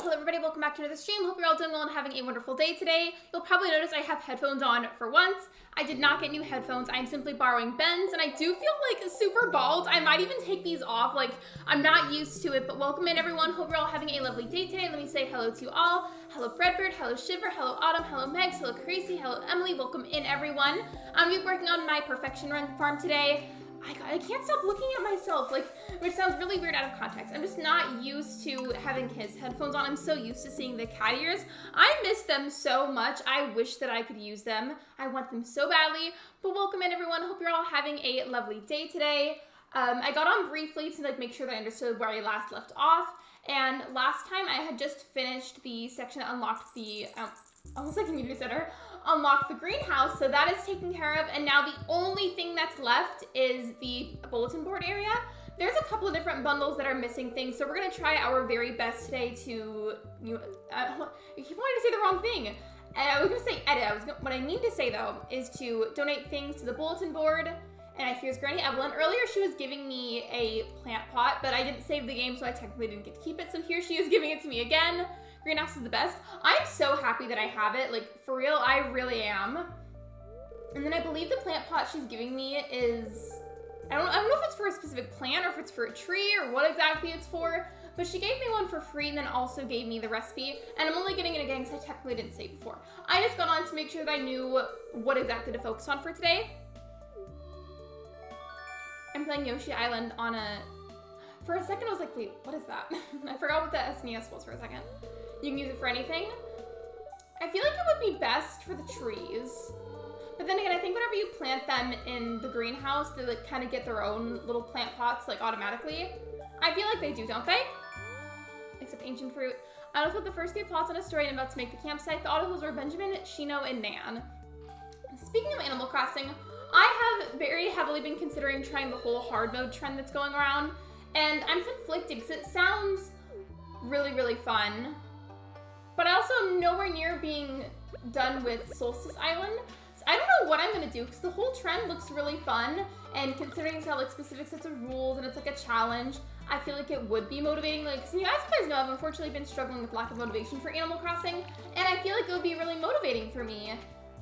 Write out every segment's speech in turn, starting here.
Hello everybody, welcome back to another stream. Hope you're all doing well and having a wonderful day today. You'll probably notice I have headphones on for once. I did not get new headphones. I'm simply borrowing Ben's, and I do feel like super bald. I might even take these off. Like, I'm not used to it, but welcome in everyone. Hope you're all having a lovely day today. Let me say hello to you all. Hello Breadbird, hello Shiver, hello Autumn, hello Megs, hello Crazy, hello Emily. Welcome in everyone. I'm gonna be working on my perfection run farm today. I can't stop looking at myself, like, which sounds really weird out of context. I'm just not used to having his headphones on. I'm so used to seeing the cat ears. I miss them so much. I wish that I could use them. I want them so badly. But welcome in everyone. Hope you're all having a lovely day today. I got on briefly to make sure that I understood where I last left off. And last time I had just finished the section that unlocked the, almost like community center, unlock the greenhouse, so that is taken care of, and now the only thing that's left is the bulletin board area. There's a couple of different bundles that are missing things, so we're gonna try our very best today to, I keep wanting to say the wrong thing. I was gonna say edit. What I mean to say though is to donate things to the bulletin board. And here's Granny Evelyn. Earlier she was giving me a plant pot, but I didn't save the game, so I technically didn't get to keep it, so here she is giving it to me again. Greenhouse is the best. I'm so happy that I have it, like, for real, I really am. And then I believe the plant pot she's giving me is, I don't know if it's for a specific plant or if it's for a tree or what exactly it's for, but she gave me one for free and then also gave me the recipe, and I'm only getting it again because I technically didn't save before. I just got on to make sure that I knew what exactly to focus on for today. I'm playing Yoshi Island on a, for a second I was like, wait, what is that? I forgot what the SNES was for a second. You can use it for anything. I feel like it would be best for the trees. But then again, I think whenever you plant them in the greenhouse, they like kind of get their own little plant pots like automatically. I feel like they do, don't they? Except ancient fruit. I also put the first 3 plots on a story and I'm about to make the campsite. The autohills are Benjamin, Shino, and Nan. Speaking of Animal Crossing, I have very heavily been considering trying the whole hard mode trend that's going around. And I'm conflicted because it sounds really, really fun. But I also am nowhere near being done with Solstice Island. So I don't know what I'm gonna do because the whole trend looks really fun, and considering it's got like specific sets of rules and it's like a challenge, I feel like it would be motivating. Like, so as you guys know, I've unfortunately been struggling with lack of motivation for Animal Crossing, and I feel like it would be really motivating for me.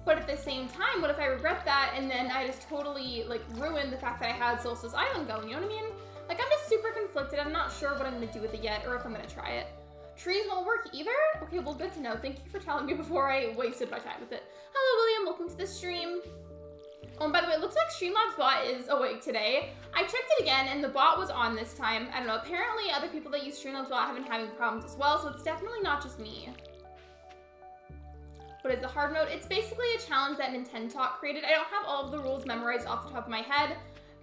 But at the same time, what if I regret that and then I just totally like ruin the fact that I had Solstice Island going, you know what I mean? Like, I'm just super conflicted. I'm not sure what I'm gonna do with it yet or if I'm gonna try it. Trees won't work either? Okay, well, good to know. Thank you for telling me before I wasted my time with it. Hello, William. Welcome to the stream. Oh, and by the way, it looks like Streamlabs bot is awake today. I checked it again, and the bot was on this time. I don't know. Apparently, other people that use Streamlabs bot have been having problems as well, so it's definitely not just me. What is the hard mode? It's basically a challenge that Nintendo created. I don't have all of the rules memorized off the top of my head,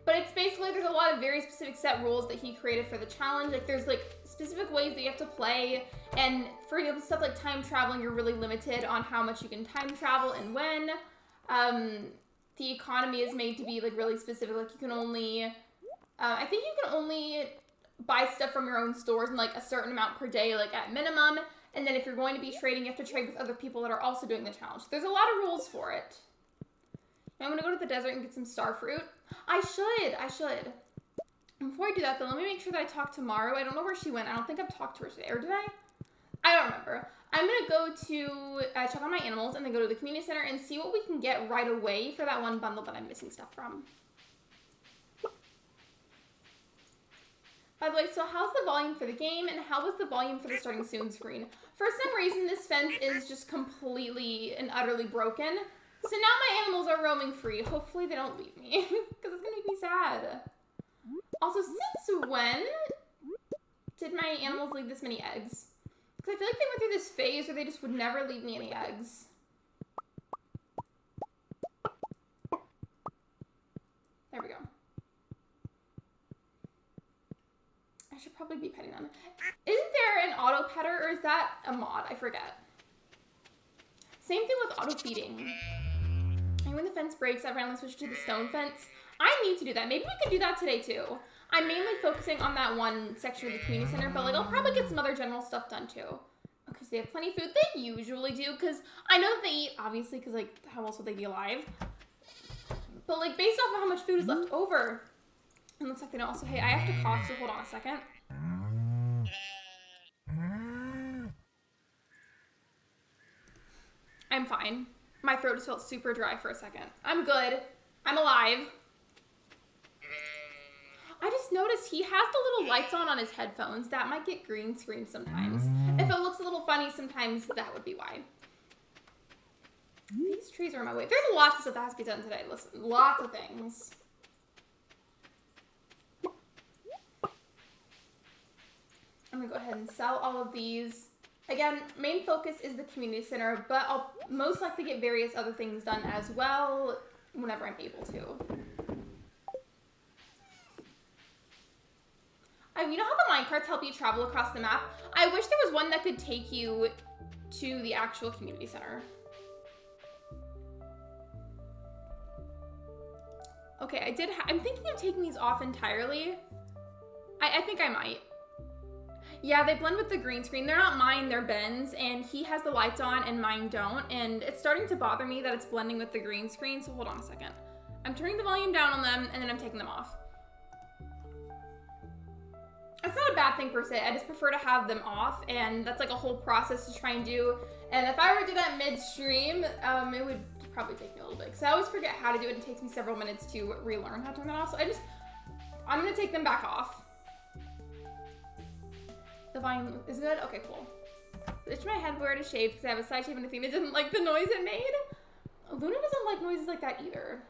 but it's basically, there's a lot of very specific set rules that he created for the challenge. Like, there's like specific ways that you have to play, and for stuff like time traveling, you're really limited on how much you can time travel and when. The economy is made to be like really specific. Like, you can only, I think you can only buy stuff from your own stores in like a certain amount per day, like at minimum. And then if you're going to be trading, you have to trade with other people that are also doing the challenge. There's a lot of rules for it. I'm gonna go to the desert and get some star fruit. I should. Before I do that though, let me make sure that I talk to Maru. I don't know where she went. I don't think I've talked to her today, or did I? I don't remember. I'm gonna go to check on my animals and then go to the community center and see what we can get right away for that one bundle that I'm missing stuff from. By the way, so how's the volume for the game and how was the volume for the starting soon screen? For some reason, this fence is just completely and utterly broken. So now my animals are roaming free. Hopefully they don't leave me because it's gonna make me sad. Also, since when did my animals leave this many eggs? Because I feel like they went through this phase where they just would never leave me any eggs. There we go. I should probably be petting them. Isn't there an auto petter or is that a mod? I forget. Same thing with auto feeding. And when the fence breaks, I randomly switch to the stone fence. I need to do that. Maybe we could do that today too. I'm mainly focusing on that one section of the community center, but like I'll probably get some other general stuff done too. Okay, so they have plenty of food. They usually do, because I know that they eat, obviously, because like how else would they be alive? But like based off of how much food is left over, it looks like they don't. Also, hey, I have to cough, so hold on a second. I'm fine. My throat just felt super dry for a second. I'm good. I'm alive. I just noticed he has the little lights on his headphones. That might get green screen sometimes. If it looks a little funny sometimes, that would be why. These trees are in my way. There's lots of stuff that has to be done today. Listen, lots of things. I'm gonna go ahead and sell all of these. Again, main focus is the community center, but I'll most likely get various other things done as well whenever I'm able to. You know how the minecarts help you travel across the map? I wish there was one that could take you to the actual community center. Okay, I'm thinking of taking these off entirely. I think I might. Yeah, they blend with the green screen. They're not mine, they're Ben's, and he has the lights on and mine don't, and it's starting to bother me that it's blending with the green screen, so hold on a second. I'm turning the volume down on them, and then I'm taking them off. It's not a bad thing per se, I just prefer to have them off, and that's like a whole process to try and do, and if I were to do that midstream, it would probably take me a little bit, because I always forget how to do it, and it takes me several minutes to relearn how to turn that off, so I'm gonna take them back off. The volume is good? Okay, cool. Itch my head where it is shaved because I have a side shave and Athena doesn't like the noise it made. Luna doesn't like noises like that either.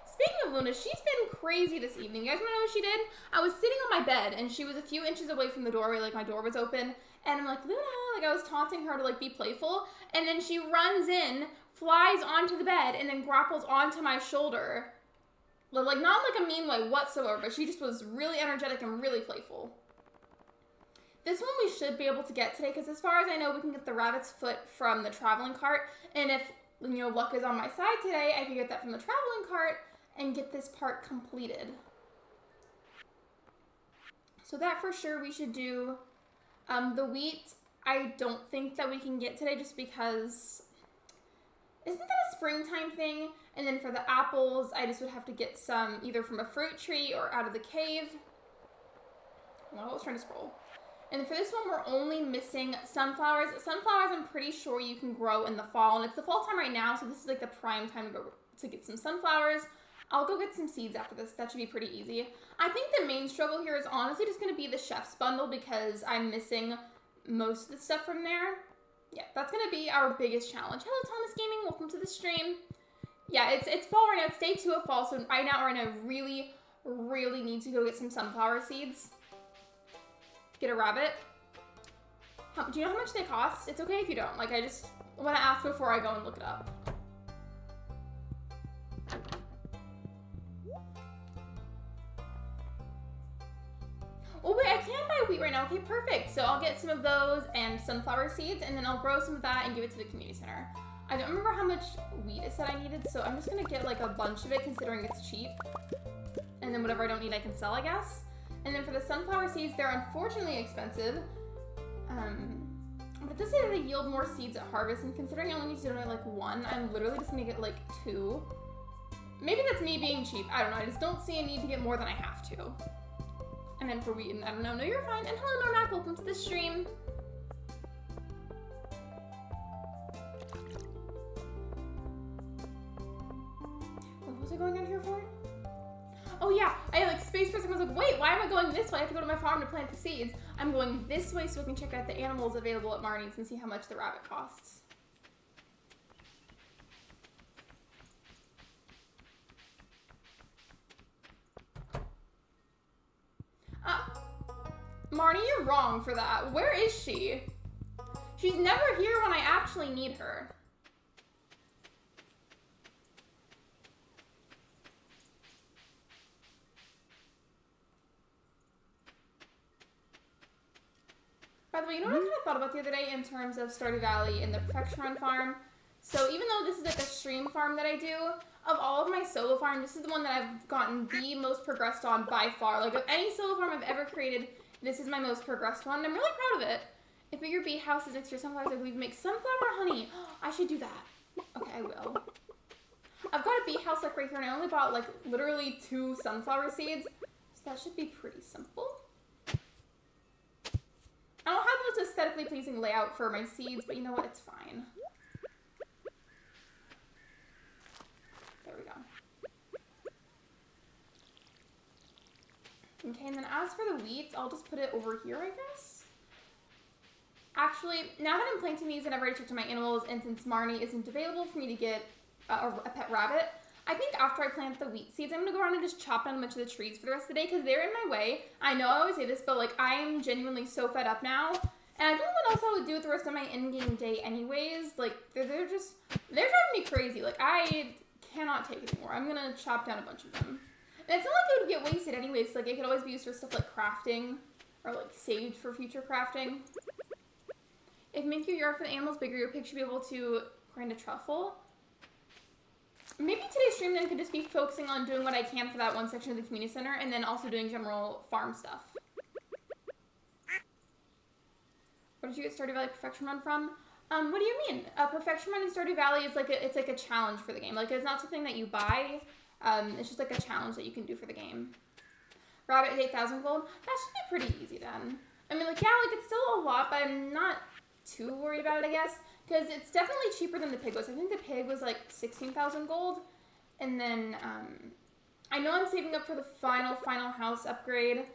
Speaking of Luna, she's been crazy this evening. You guys wanna know what she did? I was sitting on my bed and she was a few inches away from the doorway, like my door was open, and I'm like, Luna, like I was taunting her to like be playful, and then she runs in, flies onto the bed, and then grapples onto my shoulder. Like not like a mean way whatsoever, but she just was really energetic and really playful. This one we should be able to get today, because as far as I know, we can get the rabbit's foot from the traveling cart, and if, you know, luck is on my side today, I can get that from the traveling cart and get this part completed. So that for sure we should do. The wheat, I don't think that we can get today just because, isn't that a springtime thing? And then for the apples, I just would have to get some either from a fruit tree or out of the cave. Well, I was trying to scroll. And for this one, we're only missing sunflowers. Sunflowers, I'm pretty sure you can grow in the fall. And it's the fall time right now, so this is like the prime time to go to get some sunflowers. I'll go get some seeds after this. That should be pretty easy. I think the main struggle here is honestly just going to be the chef's bundle because I'm missing most of the stuff from there. Yeah, that's going to be our biggest challenge. Hello, Thomas Gaming. Welcome to the stream. Yeah, it's fall right now. It's day 2 of fall, so right now we're going to really, really need to go get some sunflower seeds. Get a rabbit. Do you know how much they cost? It's okay if you don't. Like, I just want to ask before I go and look it up. Oh wait, I can buy wheat right now. Okay, perfect. So I'll get some of those and sunflower seeds, and then I'll grow some of that and give it to the community center. I don't remember how much wheat it said I needed, so I'm just gonna get like a bunch of it considering it's cheap. And then whatever I don't need I can sell, I guess. And then for the sunflower seeds, they're unfortunately expensive. But this say they yield more seeds at harvest, and considering I only need to donate like 1, I'm literally just gonna get like 2. Maybe that's me being cheap, I don't know. I just don't see a need to get more than I have to. And then for wheat, and I don't know, no, you're fine. And hello, Nornak, welcome to the stream. What was I going down here for? Oh yeah, I had like space for a second. I was like, wait, why am I going this way. I have to go to my farm to plant the seeds. I'm going this way so we can check out the animals available at Marnie's and see how much the rabbit costs. Marnie, you're wrong for that. Where is she? She's never here when I actually need her. By the way, you know what I kind of thought about the other day in terms of Stardew Valley and the Perfection Run farm? So even though this is like a stream farm that I do, of all of my solo farms, this is the one that I've gotten the most progressed on by far. Like of any solo farm I've ever created, this is my most progressed one, and I'm really proud of it. If your bee house is next to your sunflowers, I believe make sunflower honey. I should do that. Okay, I will. I've got a bee house like right here, and I only bought like literally 2 sunflower seeds, so that should be pretty simple. I don't have the most aesthetically pleasing layout for my seeds, but you know what? It's fine. There we go. Okay, and then as for the wheat, I'll just put it over here, I guess. Actually, now that I'm planting these and I've already checked on my animals, and since Marnie isn't available for me to get a pet rabbit, I think after I plant the wheat seeds, I'm going to go around and just chop down a bunch of the trees for the rest of the day because they're in my way. I know I always say this, but like I am genuinely so fed up now. And I don't know what else I would do with the rest of my in-game day anyways. Like, they're driving me crazy. Like, I cannot take it anymore. I'm going to chop down a bunch of them. And it's not like it would get wasted anyways. Like, it could always be used for stuff like crafting or like saved for future crafting. If making your yard for the animals bigger, your pig should be able to grind a truffle. Maybe today's stream then could just be focusing on doing what I can for that one section of the community center and then also doing general farm stuff. Where did you get Stardew Valley Perfection Run from? What do you mean? Perfection Run in Stardew Valley is like it's like a challenge for the game. Like it's not something that you buy. It's just like a challenge that you can do for the game. Rabbit 8,000 gold. That should be pretty easy then. I mean, like yeah, like it's still a lot, but I'm not too worried about it, I guess, because it's definitely cheaper than the pig was. I think the pig was like 16,000 gold, and then I know I'm saving up for the final house upgrade.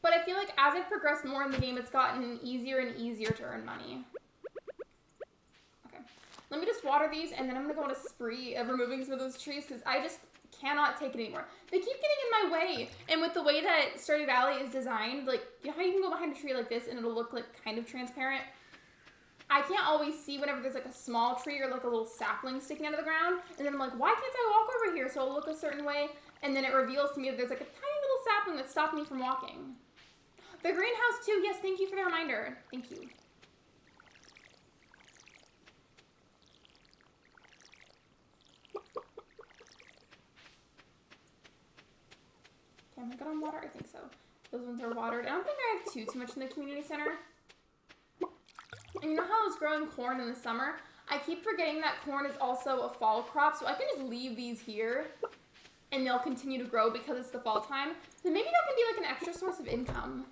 But I feel like as I've progressed more in the game, it's gotten easier and easier to earn money. Okay. Let me just water these, and then I'm going to go on a spree of removing some of those trees, because I just cannot take it anymore. They keep getting in my way. And with the way that Stardew Valley is designed, like, you know how you can go behind a tree like this, and it'll look, like, kind of transparent? I can't always see whenever there's, like, a small tree or, like, a little sapling sticking out of the ground. And then I'm like, why can't I walk over here? So it'll look a certain way, and then it reveals to me that there's, like, a tiny little sapling that's stopping me from walking. The greenhouse too, yes, thank you for the reminder. Thank you. Okay, am I good on water? I think so. Those ones are watered. I don't think I have too much in the community center. And you know how I was growing corn in the summer? I keep forgetting that corn is also a fall crop, so I can just leave these here and they'll continue to grow because it's the fall time. Then maybe that can be like an extra source of income.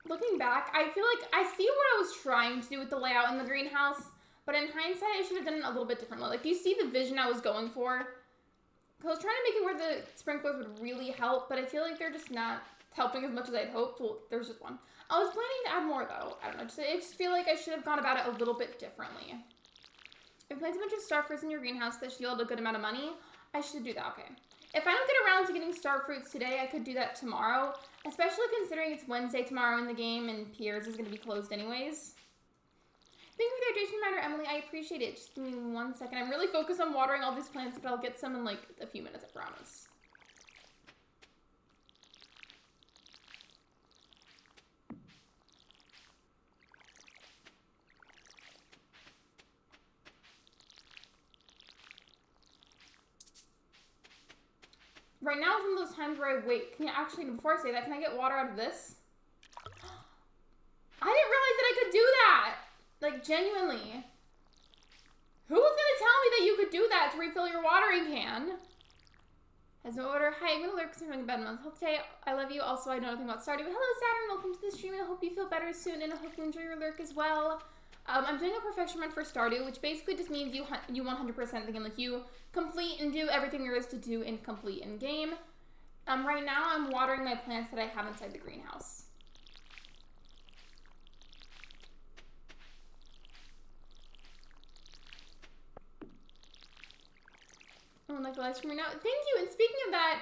Looking back, I feel like I see what I was trying to do with the layout in the greenhouse, but in hindsight, I should have done it a little bit differently. Like, do you see the vision I was going for? Because I was trying to make it where the sprinklers would really help, but I feel like they're just not helping as much as I'd hoped. Well, there's just one. I was planning to add more, though. I don't know. I just feel like I should have gone about it a little bit differently. If you plant a bunch of star fruits in your greenhouse that yield a good amount of money, I should do that. Okay. If I don't get around to getting star fruits today, I could do that tomorrow, especially considering it's Wednesday tomorrow in the game and Pierre's is going to be closed anyways. Thank you for the hydration reminder, Emily. I appreciate it. Just give me 1 second. I'm really focused on watering all these plants, but I'll get some in like a few minutes, I promise. Right now is one of those times where I wait. Can you actually, before I say that, can I get water out of this? I didn't realize that I could do that! Like, genuinely. Who was gonna tell me that you could do that to refill your watering can? Has no order. Hi, I'm gonna lurk because I'm having a bad month. Hope today, I love you. Also, I know nothing about Stardew. Hello, Saturn. Welcome to the stream. I hope you feel better soon, and I hope you enjoy your lurk as well. I'm doing a perfection run for Stardew, which basically just means you 100% thinking like you complete and do everything there is to do and complete in game. Right now I'm watering my plants that I have inside the greenhouse. Oh, like the live stream right now. Thank you. And speaking of that,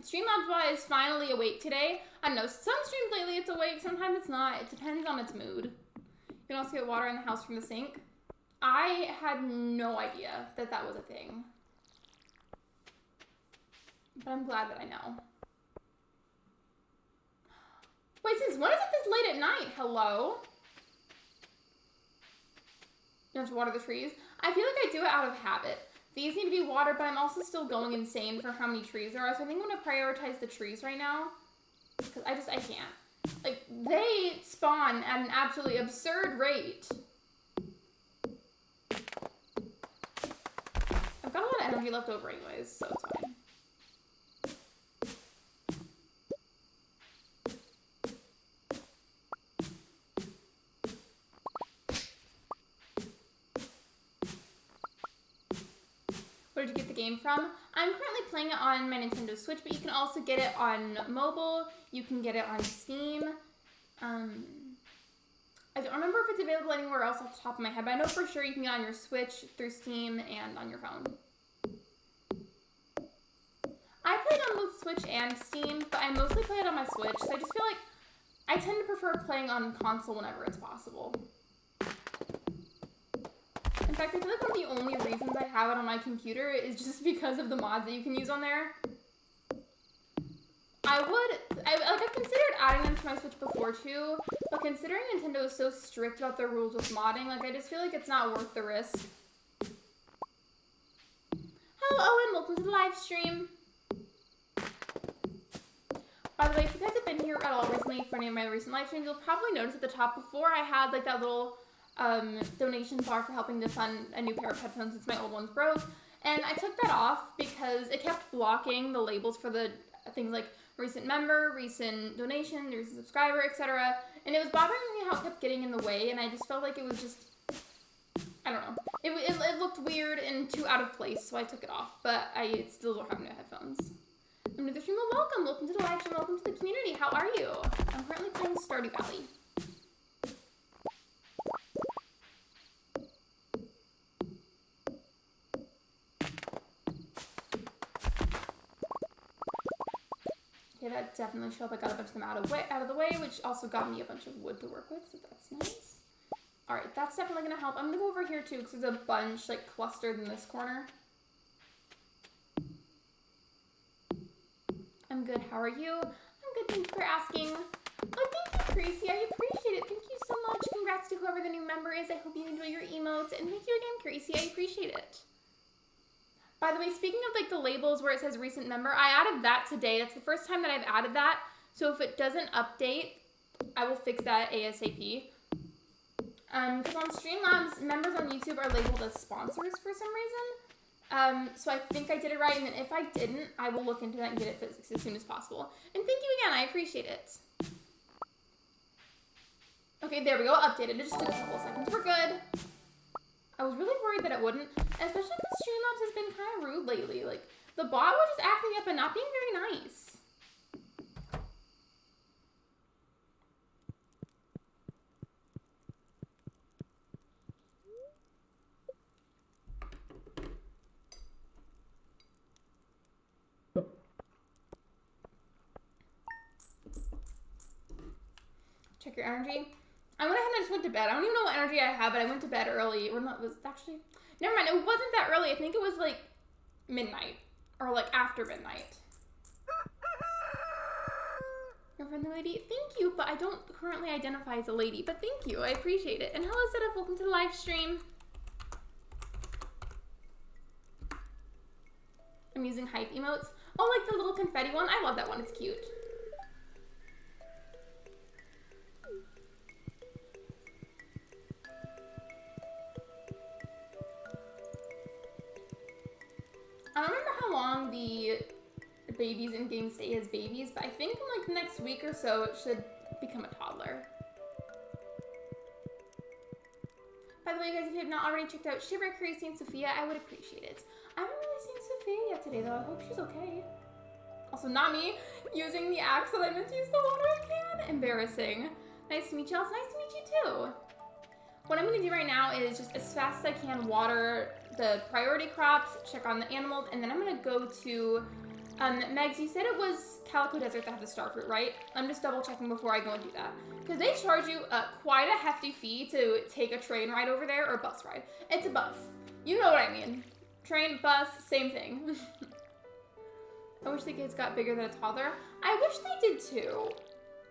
Streamlabs is finally awake today. I don't know, some streams lately it's awake, sometimes it's not. It depends on its mood. You can also get water in the house from the sink. I had no idea that that was a thing. But I'm glad that I know. Wait, since when is it this late at night? Hello? You have to water the trees? I feel like I do it out of habit. These need to be watered, but I'm also still going insane for how many trees there are. So I think I'm going to prioritize the trees right now. Because I can't. Like, they spawn at an absolutely absurd rate. I've got a lot of energy left over anyways, so it's fine. Where did you get the game from? I'm currently playing it on my Nintendo Switch, but you can also get it on mobile. You can get it on Steam. I don't remember if it's available anywhere else off the top of my head, but I know for sure you can get it on your Switch, through Steam, and on your phone. I played on both Switch and Steam, but I mostly play it on my Switch, so I just feel like I tend to prefer playing on console whenever it's possible. In fact, I feel like one of the only reasons I have it on my computer is just because of the mods that you can use on there. I've considered adding them to my Switch before too, but considering Nintendo is so strict about their rules with modding, like I just feel like it's not worth the risk. Hello Owen, welcome to the live stream. By the way, if you guys have been here at all recently for any of my recent live streams, you'll probably notice at the top before I had like that little donation bar for helping to fund a new pair of headphones since my old ones broke. And I took that off because it kept blocking the labels for the things like recent member, recent donation, recent subscriber, etc. And it was bothering me how it kept getting in the way, and I just felt like it was just, I don't know. It looked weird and too out of place, so I took it off. But I still don't have new headphones. I'm new to the stream. Well, welcome. Welcome to the live stream. Welcome to the community. How are you? I'm currently playing Stardew Valley. Okay, that definitely showed up. I got a bunch of them out of the way, which also got me a bunch of wood to work with, so that's nice. Alright, that's definitely going to help. I'm going to go over here too, because there's a bunch, like, clustered in this corner. I'm good. How are you? I'm good. Thank you for asking. Oh, thank you, Creasy. I appreciate it. Thank you so much. Congrats to whoever the new member is. I hope you enjoy your emotes. And thank you again, Creasy. I appreciate it. By the way, speaking of like the labels where it says recent member, I added that today. That's the first time that I've added that. So if it doesn't update, I will fix that ASAP. Because on Streamlabs, members on YouTube are labeled as sponsors for some reason. So I think I did it right, and then if I didn't, I will look into that and get it fixed as soon as possible. And thank you again, I appreciate it. Okay, there we go, updated. It just took a couple of seconds. We're good. I was really worried that it wouldn't, especially because Streamlabs has been kind of rude lately. Like, the bot was just acting up and not being very nice. Check your energy. I went ahead and I just went to bed. I don't even know what energy I have, but I went to bed early. Or not, it was actually, never mind. It wasn't that early. I think it was like midnight or like after midnight. Your friendly lady, thank you, but I don't currently identify as a lady, but thank you. I appreciate it. And hello, Setup. Welcome to the live stream. I'm using hype emotes. Oh, like the little confetti one. I love that one. It's cute. I don't remember how long the babies in game stay as babies, but I think in like the next week or so it should become a toddler. you guys, if you have not already checked out Shiver, Crazy, and Sophia, I would appreciate it. I haven't really seen Sophia yet today, though. I hope she's okay. Also, not me using the axe that I meant to use the watering can. Embarrassing. Nice to meet you. It's nice to meet you, too. What I'm going to do right now is just as fast as I can water the priority crops, check on the animals, and then I'm going to go to... Megs, you said it was Calico Desert that had the star fruit, right? I'm just double checking before I go and do that. Because they charge you quite a hefty fee to take a train ride over there, or bus ride. It's a bus. You know what I mean. Train, bus, same thing. I wish the kids got bigger than a toddler. I wish they did too.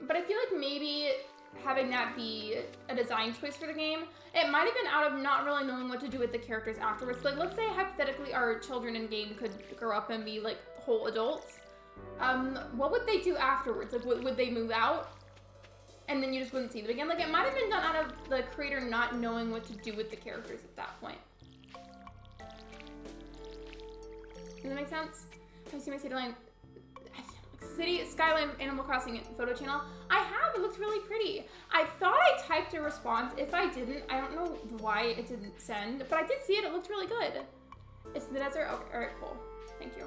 But I feel like maybe having that be a design choice for the game, it might have been out of not really knowing what to do with the characters afterwards. Like, let's say hypothetically our children in game could grow up and be like whole adults. What would they do afterwards? Like, would they move out? And then you just wouldn't see them again? Like, it might have been done out of the creator not knowing what to do with the characters at that point. Does that make sense? I see my City Skyline Animal Crossing photo channel. I have. It looks really pretty. I thought I typed a response. If I didn't, I don't know why it didn't send, but I did see it. It looked really good. It's the desert. Okay, all right, cool. Thank you.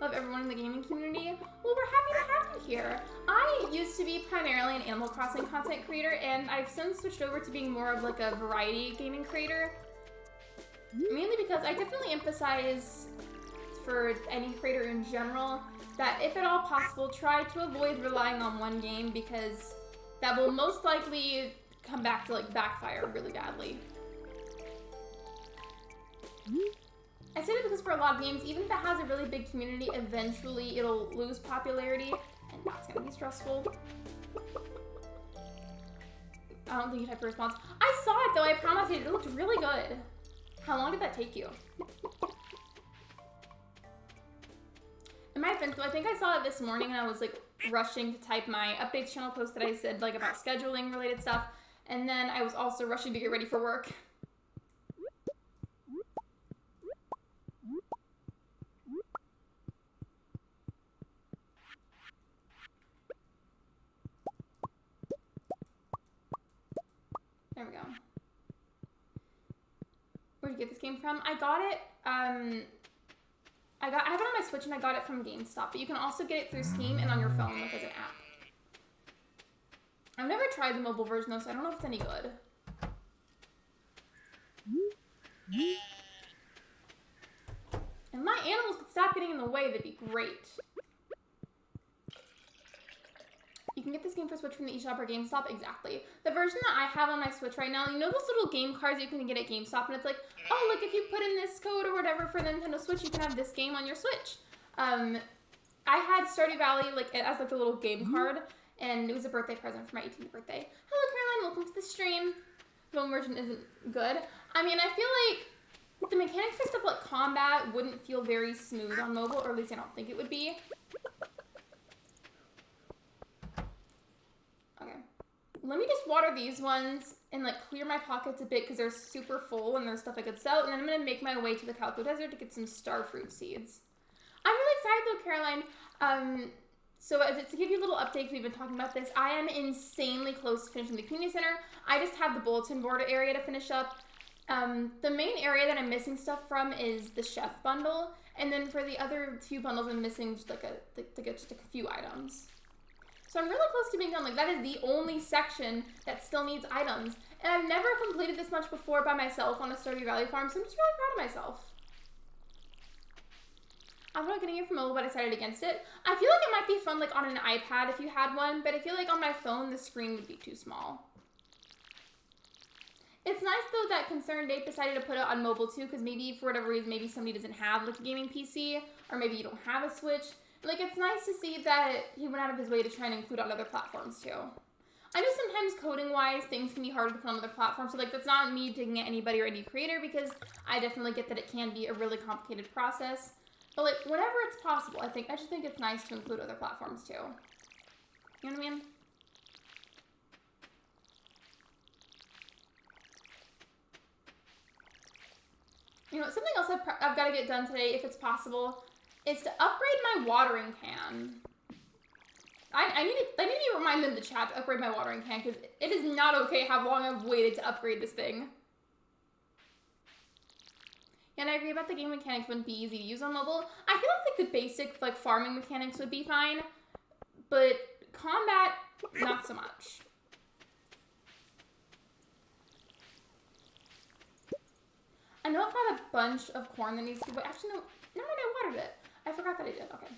Love everyone in the gaming community. Well, we're happy to have you here. I used to be primarily an Animal Crossing content creator, and I've since switched over to being more of like a variety gaming creator. Mainly because I definitely emphasize for any creator in general that if at all possible, try to avoid relying on one game because that will most likely come back to like backfire really badly. I say that because for a lot of games, even if it has a really big community, eventually it'll lose popularity, and that's gonna be stressful. I don't think you typed a response. I saw it though, I promise you, it looked really good. How long did that take you? In my defense, I think I saw it this morning and I was like rushing to type my updates channel post that I said like about scheduling related stuff, and then I was also rushing to get ready for work. There we go. Where'd you get this game from? I got it, I have it on my Switch and I got it from GameStop, but you can also get it through Steam and on your phone, like as an app. I've never tried the mobile version though, so I don't know if it's any good. If my animals could stop getting in the way, that'd be great. You can get this game for Switch from the eShop or GameStop, exactly. The version that I have on my Switch right now, you know those little game cards you can get at GameStop, and it's like, oh, look, if you put in this code or whatever for the Nintendo Switch, you can have this game on your Switch. I had Stardew Valley like as like a little game card, and it was a birthday present for my 18th birthday. Hello, Caroline, welcome to the stream. The mobile version isn't good. I mean, I feel like the mechanics for stuff like combat wouldn't feel very smooth on mobile, or at least I don't think it would be. Okay. Let me just water these ones and like clear my pockets a bit because they're super full and there's stuff I could sell. And then I'm going to make my way to the Calico Desert to get some starfruit seeds. I'm really excited though, Caroline. So to give you a little update, we've been talking about this. I am insanely close to finishing the community center. I just have the bulletin board area to finish up. The main area that I'm missing stuff from is the chef bundle. And then for the other few bundles, I'm missing just like just a few items. So I'm really close to being done. Like, that is the only section that still needs items. And I've never completed this much before by myself on a Stardew Valley farm, so I'm just really proud of myself. I'm not getting it from mobile, but I decided against it. I feel like it might be fun, like, on an iPad if you had one, but I feel like on my phone, the screen would be too small. It's nice, though, that Concerned Ape decided to put it on mobile, too, because maybe, for whatever reason, maybe somebody doesn't have, like, a gaming PC, or maybe you don't have a Switch. Like, it's nice to see that he went out of his way to try and include on other platforms, too. I know sometimes coding-wise, things can be harder to put on other platforms, so, like, that's not me digging at anybody or any creator, because I definitely get that it can be a really complicated process. But, like, whenever it's possible, I just think it's nice to include other platforms, too. You know what I mean? You know, something else I've got to get done today, if it's possible, is to upgrade my watering can. I need to remind them to chat to upgrade my watering can, because it is not okay how long I've waited to upgrade this thing. And I agree about the game mechanics wouldn't be easy to use on mobile. I feel like the basic like farming mechanics would be fine, but combat, not so much. I know I've got a bunch of corn that needs to be, but actually no, I watered it. I forgot that I did. Okay.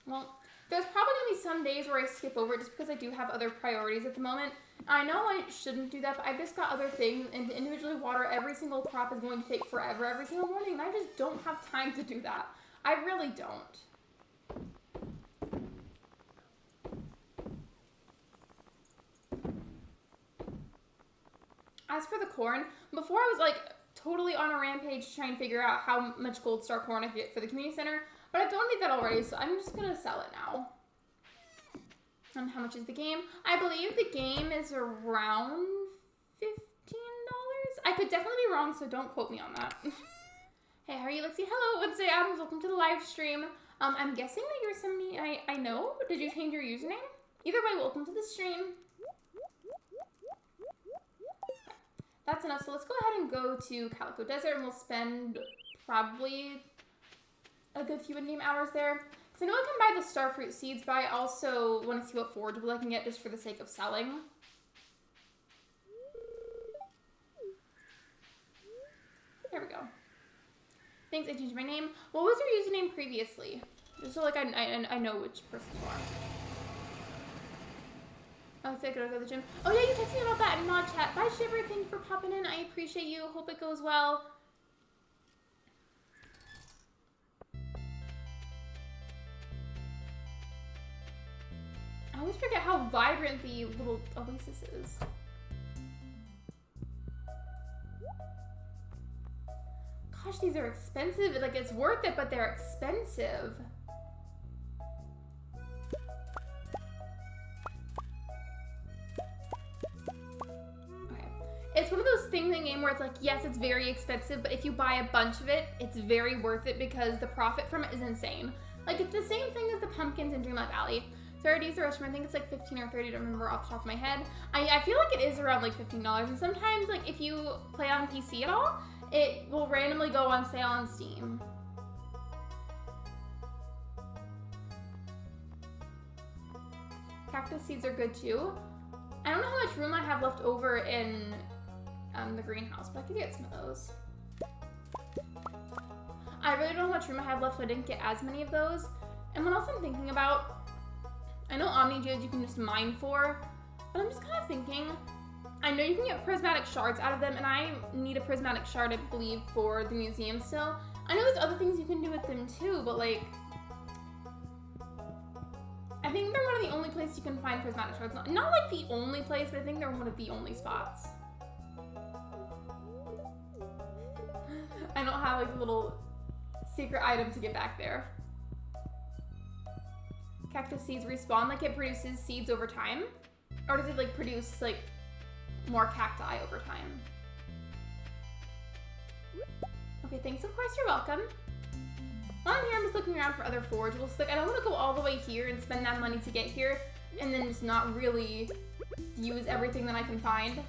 Well, there's probably gonna be some days where I skip over it just because I do have other priorities at the moment. I know I shouldn't do that, but I've just got other things, and to individually water every single crop is going to take forever every single morning, and I just don't have time to do that. I really don't. As for the corn, before I was like totally on a rampage trying to figure out how much gold star corn I could get for the community center, but I've done that already, so I'm just gonna sell it now. And how much is the game? I believe the game is around $15. I could definitely be wrong, so don't quote me on that. Hey, how are you, Lexi? Hello, Wednesday Adams. Welcome to the live stream. I'm guessing that you're somebody I know. Did you change your username? Either way, welcome to the stream. That's enough. So let's go ahead and go to Calico Desert, and we'll spend probably a good few in-game hours there. Because I know I can buy the starfruit seeds, but I also want to see what forageable I can get just for the sake of selling. There we go. Thanks, I changed my name. What was your username previously? Just so like I know which person you are. Oh, so I gotta go to the gym. Oh yeah, you texted me about that in mod chat. Bye Shiver, thank you for popping in. I appreciate you. Hope it goes well. I always forget how vibrant the little oasis is. Gosh, these are expensive. Like, it's worth it, but they're expensive. Okay. It's one of those things in the game where it's like, yes, it's very expensive, but if you buy a bunch of it, it's very worth it because the profit from it is insane. Like, it's the same thing as the pumpkins in Dreamlight Valley. 30 is the restaurant. I think it's like 15 or 30. I don't remember off the top of my head. I feel like it is around like $15. And sometimes, like, if you play on PC at all, it will randomly go on sale on Steam. Cactus seeds are good too. I don't know how much room I have left over in the greenhouse, but I could get some of those. I really don't know how much room I have left, so I didn't get as many of those. And what else I'm thinking about, I know Omni Geodes you can just mine for, but I'm just kind of thinking, I know you can get prismatic shards out of them, and I need a prismatic shard, I believe, for the museum still. I know there's other things you can do with them too, but like, I think they're one of the only places you can find prismatic shards. Not like the only place, but I think they're one of the only spots. I don't have like a little secret item to get back there. Cactus seeds respawn, like it produces seeds over time? Or does it like produce like more cacti over time? Okay, thanks, of course, you're welcome. While I'm here, I'm just looking around for other forageables. Like, I don't want to go all the way here and spend that money to get here and then just not really use everything that I can find.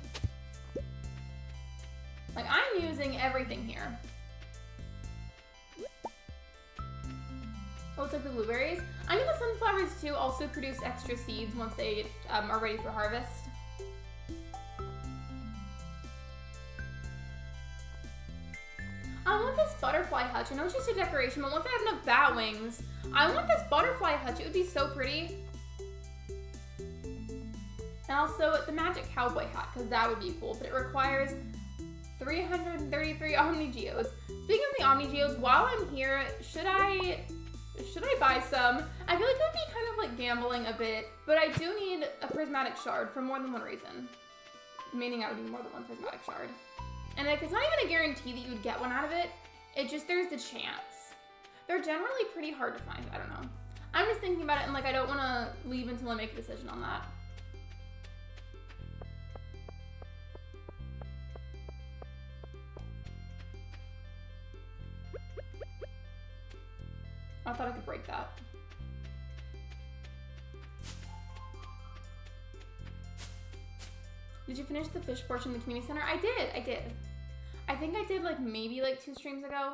Like, I'm using everything here. Oh, it's like the blueberries. I know the sunflowers too also produce extra seeds once they are ready for harvest. I want this butterfly hutch. I know it's just a decoration, but once I have enough bat wings, I want this butterfly hutch. It would be so pretty. And also the magic cowboy hat, because that would be cool, but it requires 333 Omni Geodes. Speaking of the Omni Geodes, while I'm here, should I buy some? I feel like it would be kind of like gambling a bit, but I do need a prismatic shard for more than one reason. Meaning I would need more than one prismatic shard. And like, it's not even a guarantee that you would get one out of it. It just, there's the chance. They're generally pretty hard to find. I don't know. I'm just thinking about it and like, I don't want to leave until I make a decision on that. I thought I could break that. Did you finish the fish portion of the community center? I did. I think I did like maybe like 2 streams ago.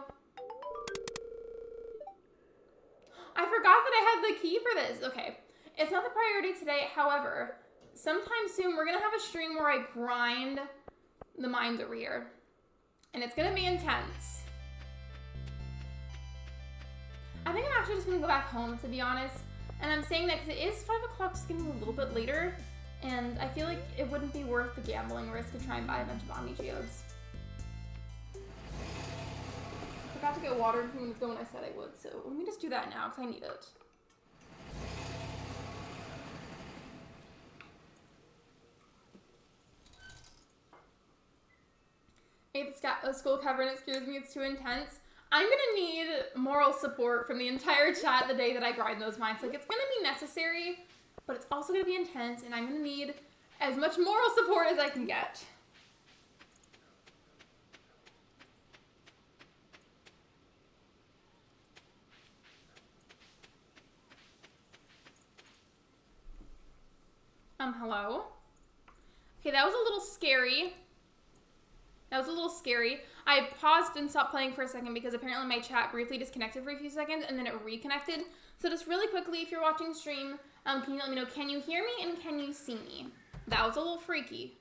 have the key for this. Okay. It's not the priority today. However, sometime soon we're going to have a stream where I grind the mines over here. And it's going to be intense. I think I'm actually just going to go back home, to be honest. And I'm saying that because it is 5 o'clock, it's getting a little bit later. And I feel like it wouldn't be worth the gambling risk to try and buy a bunch of Omni Geodes. I forgot to get water a few minutes ago when I said I would, so let me just do that now because I need it. Hey, the school cover, and excuse me, it's too intense. I'm gonna need moral support from the entire chat the day that I grind those mines. Like, it's gonna be necessary, but it's also gonna be intense, and I'm gonna need as much moral support as I can get. Hello? Okay, that was a little scary. I paused and stopped playing for a second because apparently my chat briefly disconnected for a few seconds and then it reconnected. So just really quickly, if you're watching stream, can you let me know, can you hear me and can you see me? That was a little freaky.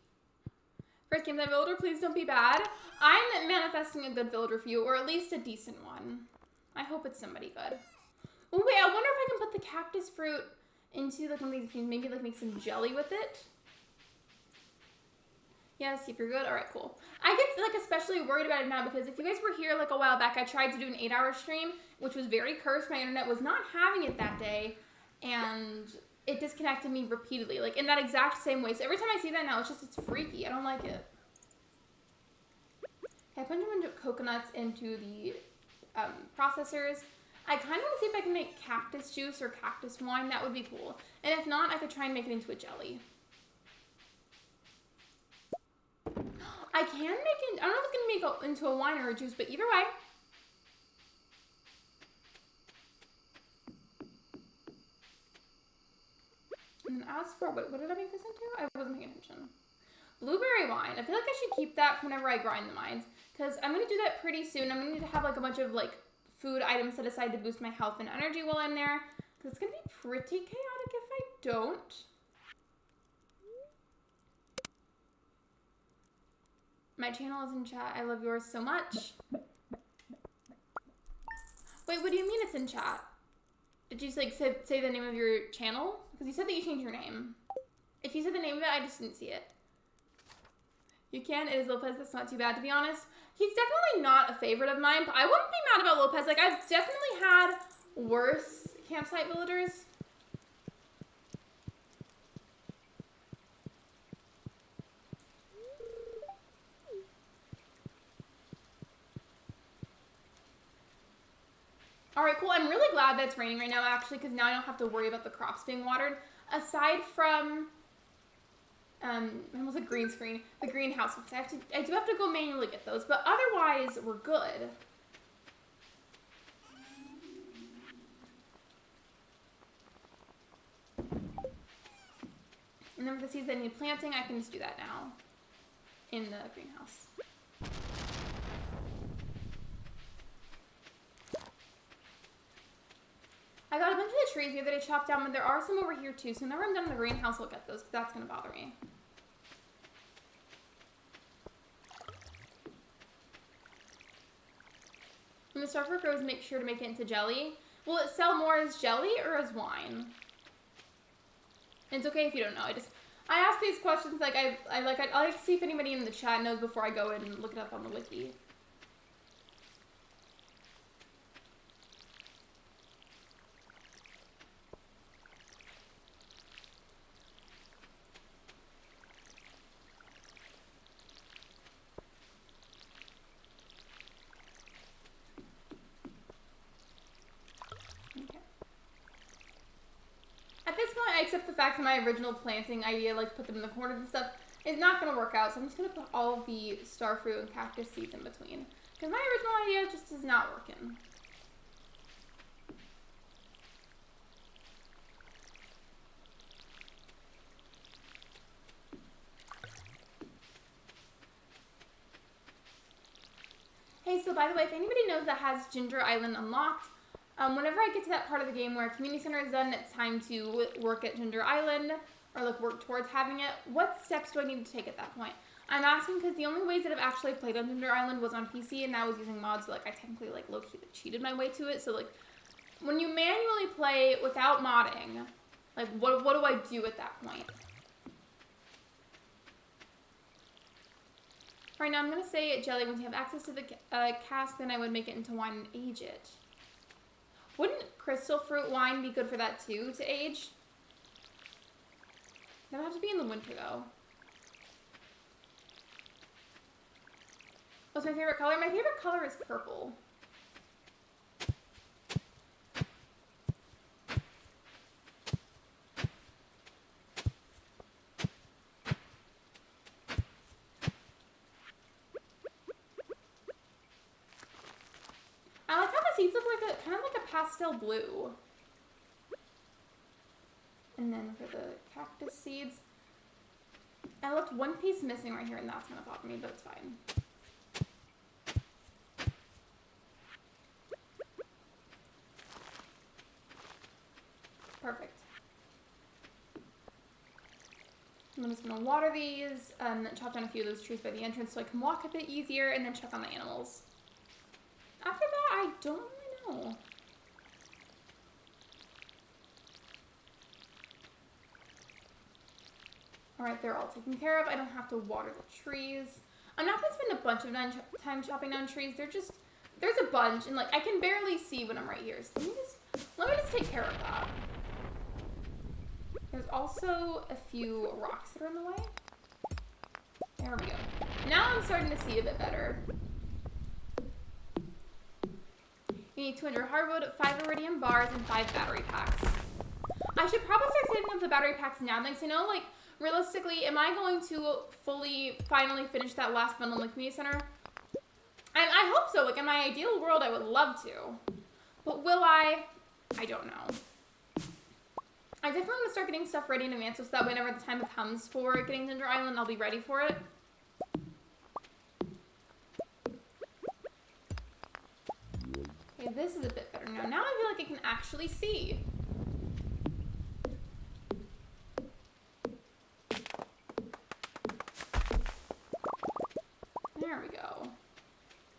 First game, that villager, please don't be bad. I'm manifesting a good villager for you, or at least a decent one. I hope it's somebody good. Oh wait, I wonder if I can put the cactus fruit into like one of these, maybe like make some jelly with it. Yes, if you're good. All right, cool. I get like especially worried about it now because if you guys were here like a while back, I tried to do an 8-hour stream, which was very cursed. My internet was not having it that day, and it disconnected me repeatedly, like in that exact same way. So every time I see that now, it's freaky. I don't like it. Okay, I put a bunch of coconuts into the processors. I kind of want to see if I can make cactus juice or cactus wine. That would be cool. And if not, I could try and make it into a jelly. I can make it, I don't know if it's going to make it into a wine or a juice, but either way. And as for, what did I make this into? I wasn't paying attention. Blueberry wine. I feel like I should keep that whenever I grind the mines, because I'm going to do that pretty soon. I'm going to need to have like a bunch of like food items set aside to boost my health and energy while I'm there, because it's going to be pretty chaotic if I don't. My channel is in chat. I love yours so much. Wait, what do you mean it's in chat? Did you like say the name of your channel? Because you said that you changed your name. If you said the name of it, I just didn't see it. You can. It is Lopez. That's not too bad, to be honest. He's definitely not a favorite of mine, but I wouldn't be mad about Lopez. Like, I've definitely had worse campsite villagers. Alright, cool. I'm really glad that it's raining right now, actually, because now I don't have to worry about the crops being watered. Aside from, almost a green screen, the greenhouse. I do have to go manually get those, but otherwise, we're good. And then for the seeds that need planting, I can just do that now in the greenhouse. I got a bunch of the trees the other day chopped down, but there are some over here too. So whenever I'm done in the greenhouse, I'll get those, because that's going to bother me. When the starfruit grows, make sure to make it into jelly. Will it sell more as jelly or as wine? It's okay if you don't know. I ask these questions like I like to see if anybody in the chat knows before I go in and look it up on the wiki. I accept the fact that my original planting idea, like put them in the corners and stuff, is not going to work out. So I'm just going to put all of the starfruit and cactus seeds in between. Because my original idea just is not working. Hey, so by the way, if anybody knows that has Ginger Island unlocked, Whenever I get to that part of the game where community center is done, it's time to work at Ginger Island, or like work towards having it. What steps do I need to take at that point? I'm asking because the only ways that I've actually played on Ginger Island was on PC, and that was using mods, so like I technically like low-key cheated my way to it. So like when you manually play without modding, like what do I do at that point? Right now I'm gonna say Jelly, once you have access to the cask, then I would make it into wine and age it. Wouldn't crystal fruit wine be good for that too, to age? That would have to be in the winter though. What's my favorite color? My favorite color is purple. I like how the seeds look like kind of like a pastel blue. And then for the cactus seeds, I left one piece missing right here, and that's gonna bother me, but it's fine. Perfect. I'm just gonna water these, chop down a few of those trees by the entrance so I can walk a bit easier, and then check on the animals. After that, I don't really know. Alright, they're all taken care of. I don't have to water the trees. I'm not going to spend a bunch of time chopping down trees. There's a bunch, and like I can barely see when I'm right here. So let me just take care of that. There's also a few rocks that are in the way. There we go. Now I'm starting to see a bit better. You need 200 hardwood, 5 iridium bars, and 5 battery packs. I should probably start saving up the battery packs now, thanks. I know, like, realistically, am I going to finally finish that last bundle in the community center? I hope so. Like, in my ideal world, I would love to. But will I? I don't know. I definitely want to start getting stuff ready in advance so that whenever the time comes for getting Ginger Island, I'll be ready for it. Okay, this is a bit better now. Now I feel like I can actually see. There we go.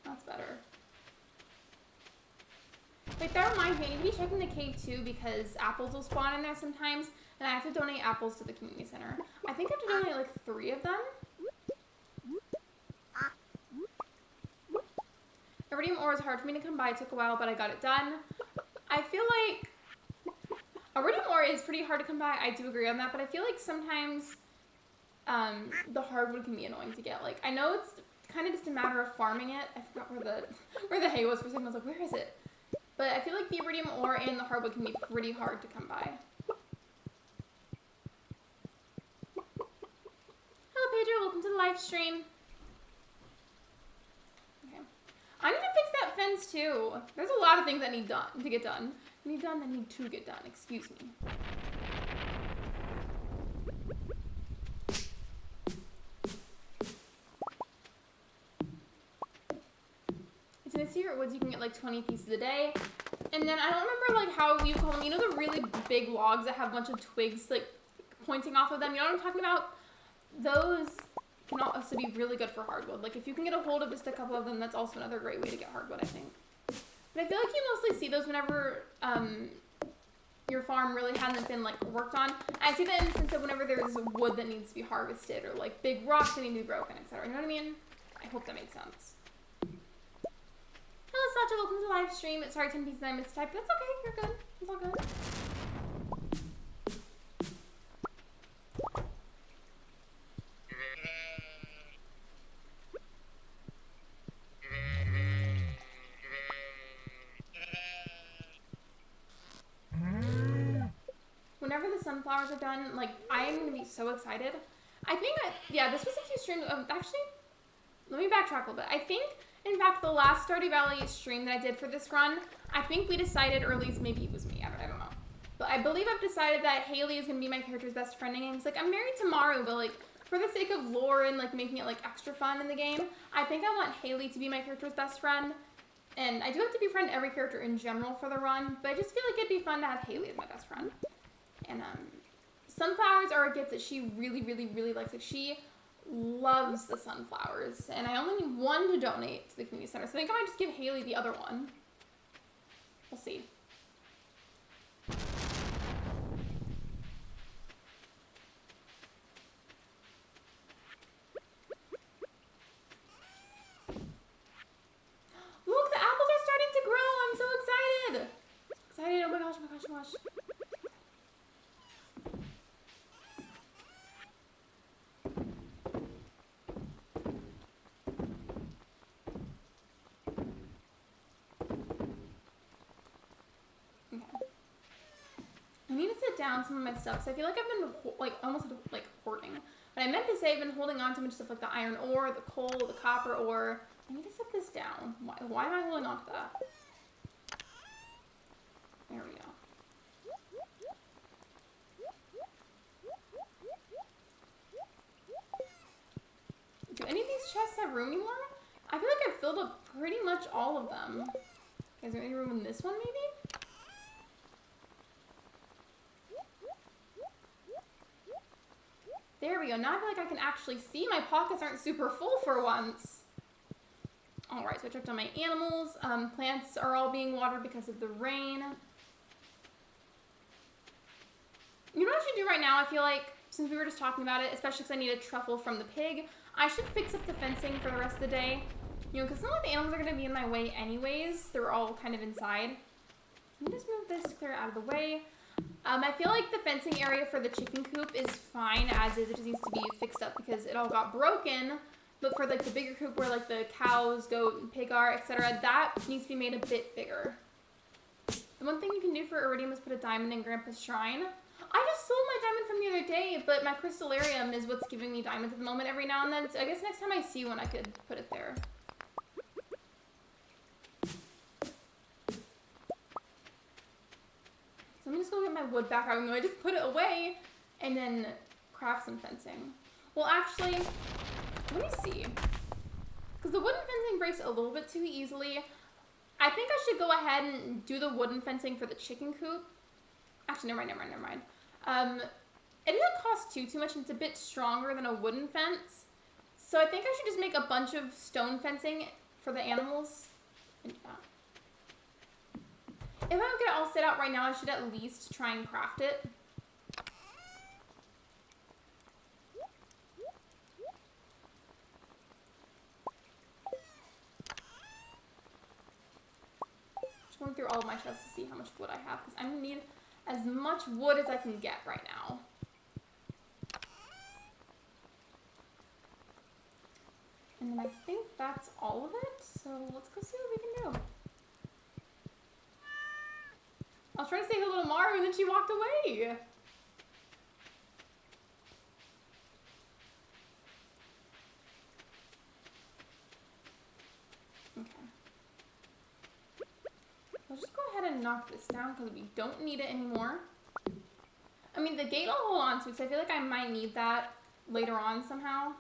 That's better. Wait, that reminds me, I need to be checking the cave too because apples will spawn in there sometimes, and I have to donate apples to the community center. I think I have to donate like 3 of them. Iridium ore is hard for me to come by. It took a while, but I got it done. I feel like iridium ore is pretty hard to come by. I do agree on that, but I feel like sometimes the hardwood can be annoying to get. Like, I know it's kind of just a matter of farming it. I forgot where the hay was for a second. I was like, where is it? But I feel like the iridium ore and the hardwood can be pretty hard to come by. Hello, Pedro. Welcome to the live stream. Okay. I need to fix that fence, too. There's a lot of things that need to get done. That need to get done. Excuse me. It's in the secret woods. You can get like 20 pieces a day. And then I don't remember like how you call them. You know the really big logs that have a bunch of twigs like pointing off of them? You know what I'm talking about? Those can also be really good for hardwood. Like if you can get a hold of just a couple of them, that's also another great way to get hardwood, I think. But I feel like you mostly see those whenever your farm really hasn't been like worked on. I see that in the sense of whenever there's wood that needs to be harvested or like big rocks that need to be broken, etc. You know what I mean? I hope that made sense. Hello, Sacha. Welcome to the live stream. Sorry, 10 pieces I mistyped. That's okay. You're good. It's all good. Whenever the sunflowers are done, like, I am going to be so excited. I think that, yeah, this was a few streams. Actually, let me backtrack a little bit. I think, in fact, the last Stardew Valley stream that I did for this run, I think we decided, or at least maybe it was me, I don't know. But I believe I've decided that Haley is going to be my character's best friend in games. Like, I'm married to Maru, but, like, for the sake of lore and, like, making it, like, extra fun in the game, I think I want Haley to be my character's best friend. And I do have to befriend every character in general for the run, but I just feel like it'd be fun to have Haley as my best friend. And sunflowers are a gift that she really, really, really likes. Like, she loves the sunflowers. And I only need one to donate to the community center, so I think I might just give Haley the other one. We'll see. Look, the apples are starting to grow. I'm so excited. Excited. Oh my gosh, oh my gosh, oh my gosh. Okay. I need to sit down some of my stuff, so I feel like I've been like almost like hoarding. But I meant to say I've been holding on to much stuff like the iron ore, the coal, the copper ore. I need to set this down. Why am I holding on to that? There we go. Do any of these chests have room anymore? I feel like I've filled up pretty much all of them. Is there any room in this one maybe? There we go. Now I feel like I can actually see. My pockets aren't super full for once. Alright, so I checked on my animals. Plants are all being watered because of the rain. You know what I should do right now? I feel like, since we were just talking about it, especially because I need a truffle from the pig, I should fix up the fencing for the rest of the day. You know, because some of the animals are going to be in my way anyways. They're all kind of inside. Let me just move this to clear it out of the way. I feel like the fencing area for the chicken coop is fine as is. It just needs to be fixed up because it all got broken. But for like the bigger coop where like the cows, goat, and pig are, etc., that needs to be made a bit bigger. The one thing you can do for Iridium is put a diamond in Grandpa's shrine. I just sold my diamond from the other day, but my crystallarium is what's giving me diamonds at the moment every now and then. So I guess next time I see one, I could put it there. So let me just go get my wood back out, even though I just put it away, and then craft some fencing. Well, actually, let me see. Because the wooden fencing breaks a little bit too easily. I think I should go ahead and do the wooden fencing for the chicken coop. Actually, never mind. It doesn't cost too much, and it's a bit stronger than a wooden fence. So I think I should just make a bunch of stone fencing for the animals. And if I don't get it all set out right now, I should at least try and craft it. Just going through all of my chests to see how much wood I have, because I'm going to need as much wood as I can get right now. And then I think that's all of it, so let's go see what we can do. I was trying to say hello to Maru and then she walked away. Okay. I'll just go ahead and knock this down because we don't need it anymore. I mean, the gate I'll hold on to because I feel like I might need that later on somehow.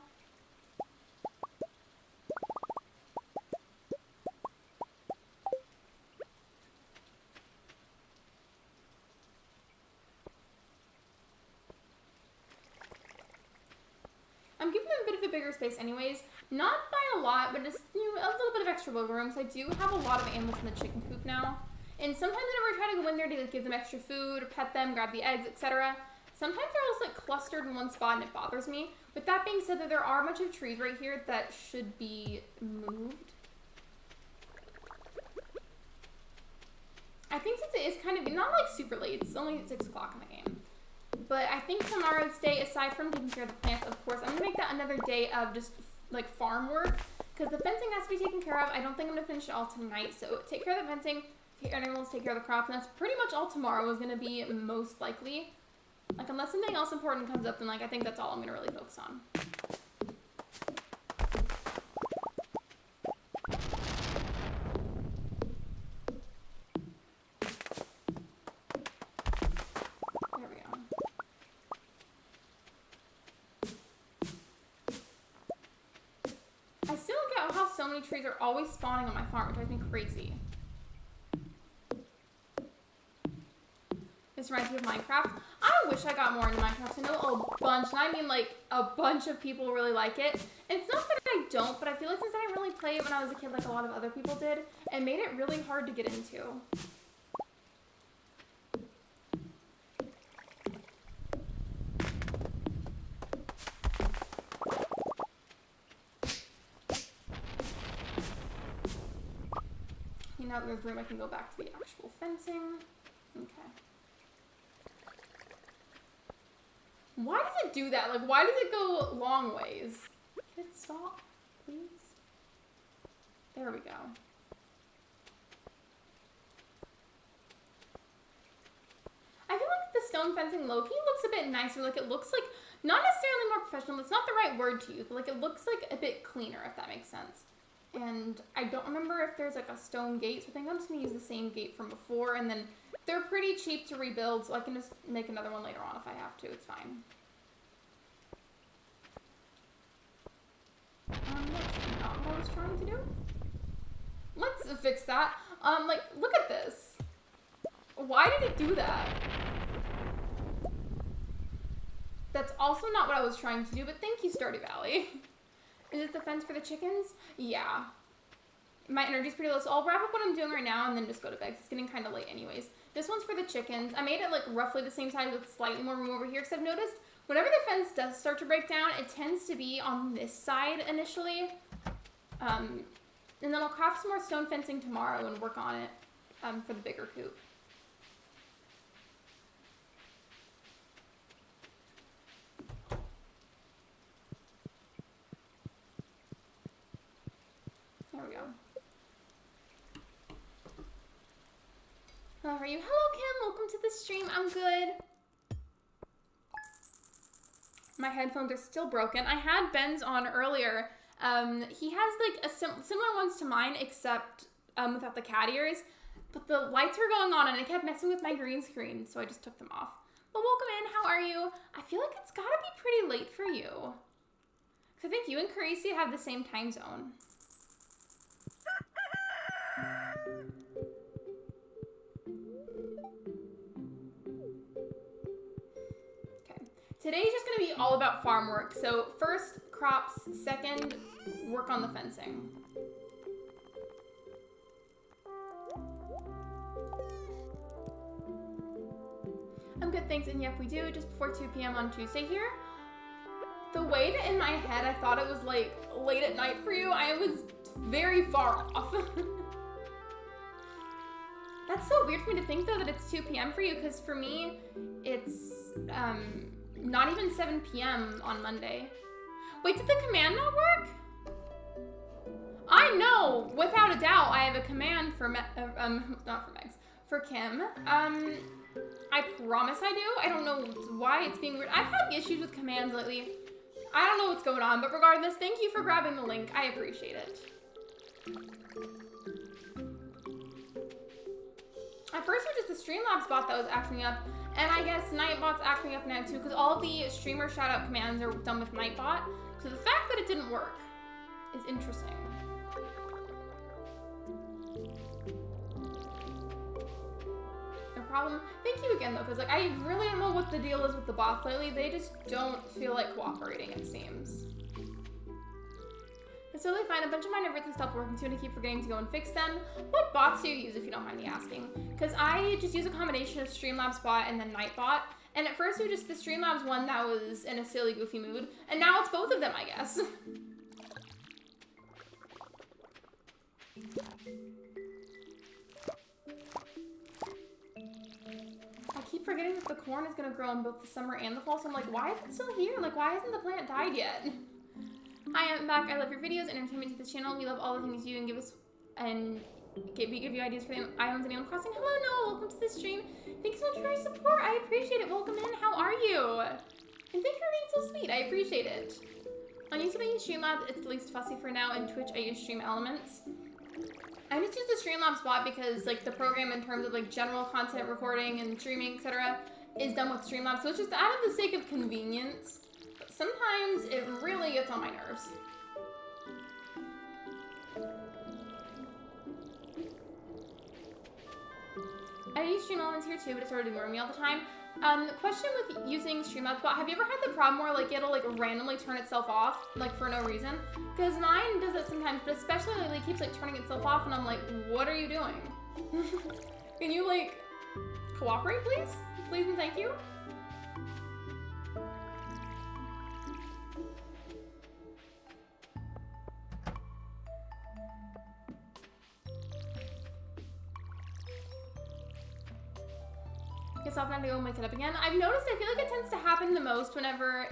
I'm giving them a bit of a bigger space anyways. Not by a lot, but just, you know, a little bit of extra wiggle room. So I do have a lot of animals in the chicken coop now. And sometimes whenever I try to go in there to like, give them extra food, or pet them, grab the eggs, etc., sometimes they're also like clustered in one spot and it bothers me. With that being said, there are a bunch of trees right here that should be moved. I think since it is kind of, not like super late, it's only 6 o'clock in the game. But I think tomorrow's day, aside from taking care of the plants, of course, I'm going to make that another day of just, like, farm work. Because the fencing has to be taken care of. I don't think I'm going to finish it all tonight. So take care of the fencing, take care of animals, take care of the crops. And that's pretty much all tomorrow is going to be most likely. Like, unless something else important comes up, then, like, I think that's all I'm going to really focus on. friendly trees are always spawning on my farm. It drives me crazy. This reminds me of Minecraft. I wish I got more into Minecraft. I know a bunch, and I mean like a bunch of people really like it. And it's not that I don't, but I feel like since I didn't really play it when I was a kid like a lot of other people did, it made it really hard to get into. Now that there's room, I can go back to the actual fencing. Okay. Why does it do that? Like, why does it go long ways? Can it stop, please? There we go. I feel like the stone fencing low-key looks a bit nicer. Like, it looks like, not necessarily more professional. It's not the right word to use, but like, it looks like a bit cleaner, if that makes sense. And I don't remember if there's like a stone gate, so I think I'm just gonna use the same gate from before, and then they're pretty cheap to rebuild, so I can just make another one later on if I have to. It's fine. That's not what I was trying to do. Let's fix that. Like, look at this. Why did it do that? That's also not what I was trying to do, but thank you, Stardew Valley. Is it the fence for the chickens? Yeah. My energy's pretty low, so I'll wrap up what I'm doing right now and then just go to bed. It's getting kind of late anyways. This one's for the chickens. I made it like roughly the same size with slightly more room over here, because I've noticed whenever the fence does start to break down, it tends to be on this side initially. And then I'll craft some more stone fencing tomorrow and work on it for the bigger coop. There we go. How are you? Hello, Kim. Welcome to the stream. I'm good. My headphones are still broken. I had Ben's on earlier. He has like similar ones to mine, except without the cat ears. But the lights were going on and it kept messing with my green screen, so I just took them off. But welcome in. How are you? I feel like it's gotta be pretty late for you. Because I think you and Carisi have the same time zone. Today's just gonna be all about farm work. So first, crops. Second, work on the fencing. I'm good, thanks. And yep, we do just before 2 p.m. on Tuesday here. The way that in my head I thought it was like late at night for you, I was very far off. That's so weird for me to think though that it's 2 p.m. for you, because for me, it's not even 7 p.m. on Monday. Wait, did the command not work? I know, without a doubt, I have a command for, not for Megs, for Kim. I promise I do. I don't know why it's being weird. I've had issues with commands lately. I don't know what's going on, but regardless, thank you for grabbing the link. I appreciate it. At first, it was just the Streamlabs bot that was acting up, and I guess Nightbot's acting up now too, because all of the streamer shoutout commands are done with Nightbot. So the fact that it didn't work is interesting. No problem. Thank you again though, because like I really don't know what the deal is with the bots lately. They just don't feel like cooperating, it seems. It's totally fine. A bunch of mine have really stopped working too, and I keep forgetting to go and fix them. What bots do you use, if you don't mind me asking? Because I just use a combination of Streamlabs bot and then Nightbot. And at first it was just the Streamlabs one that was in a silly, goofy mood. And now it's both of them, I guess. I keep forgetting that the corn is going to grow in both the summer and the fall. So I'm like, why is it still here? Like, why hasn't the plant died yet? Hi, I'm back. I love your videos and entertainment to this channel. We love all the things you do and give us and give you ideas for the islands and Animal Crossing. Hello, Noah. Welcome to the stream. Thanks so much for your support. I appreciate it. Welcome in. How are you? And thank you for being so sweet. I appreciate it. On YouTube, I use Streamlabs. It's the least fussy for now. And Twitch, I use Stream Elements. I just use the Streamlabs bot because like the program in terms of like general content recording and streaming, etc., is done with Streamlabs. So it's just out of the sake of convenience. Sometimes it really gets on my nerves. I use Streamlabs here too, but it started ignoring me all the time. Question with using Streamlabs bot, have you ever had the problem where like it'll like randomly turn itself off, like for no reason? Because mine does it sometimes, but especially lately it keeps like turning itself off and I'm like, what are you doing? Can you like cooperate please? Please and thank you. Guess I'll have to go and wake it up again. I've noticed I feel like it tends to happen the most whenever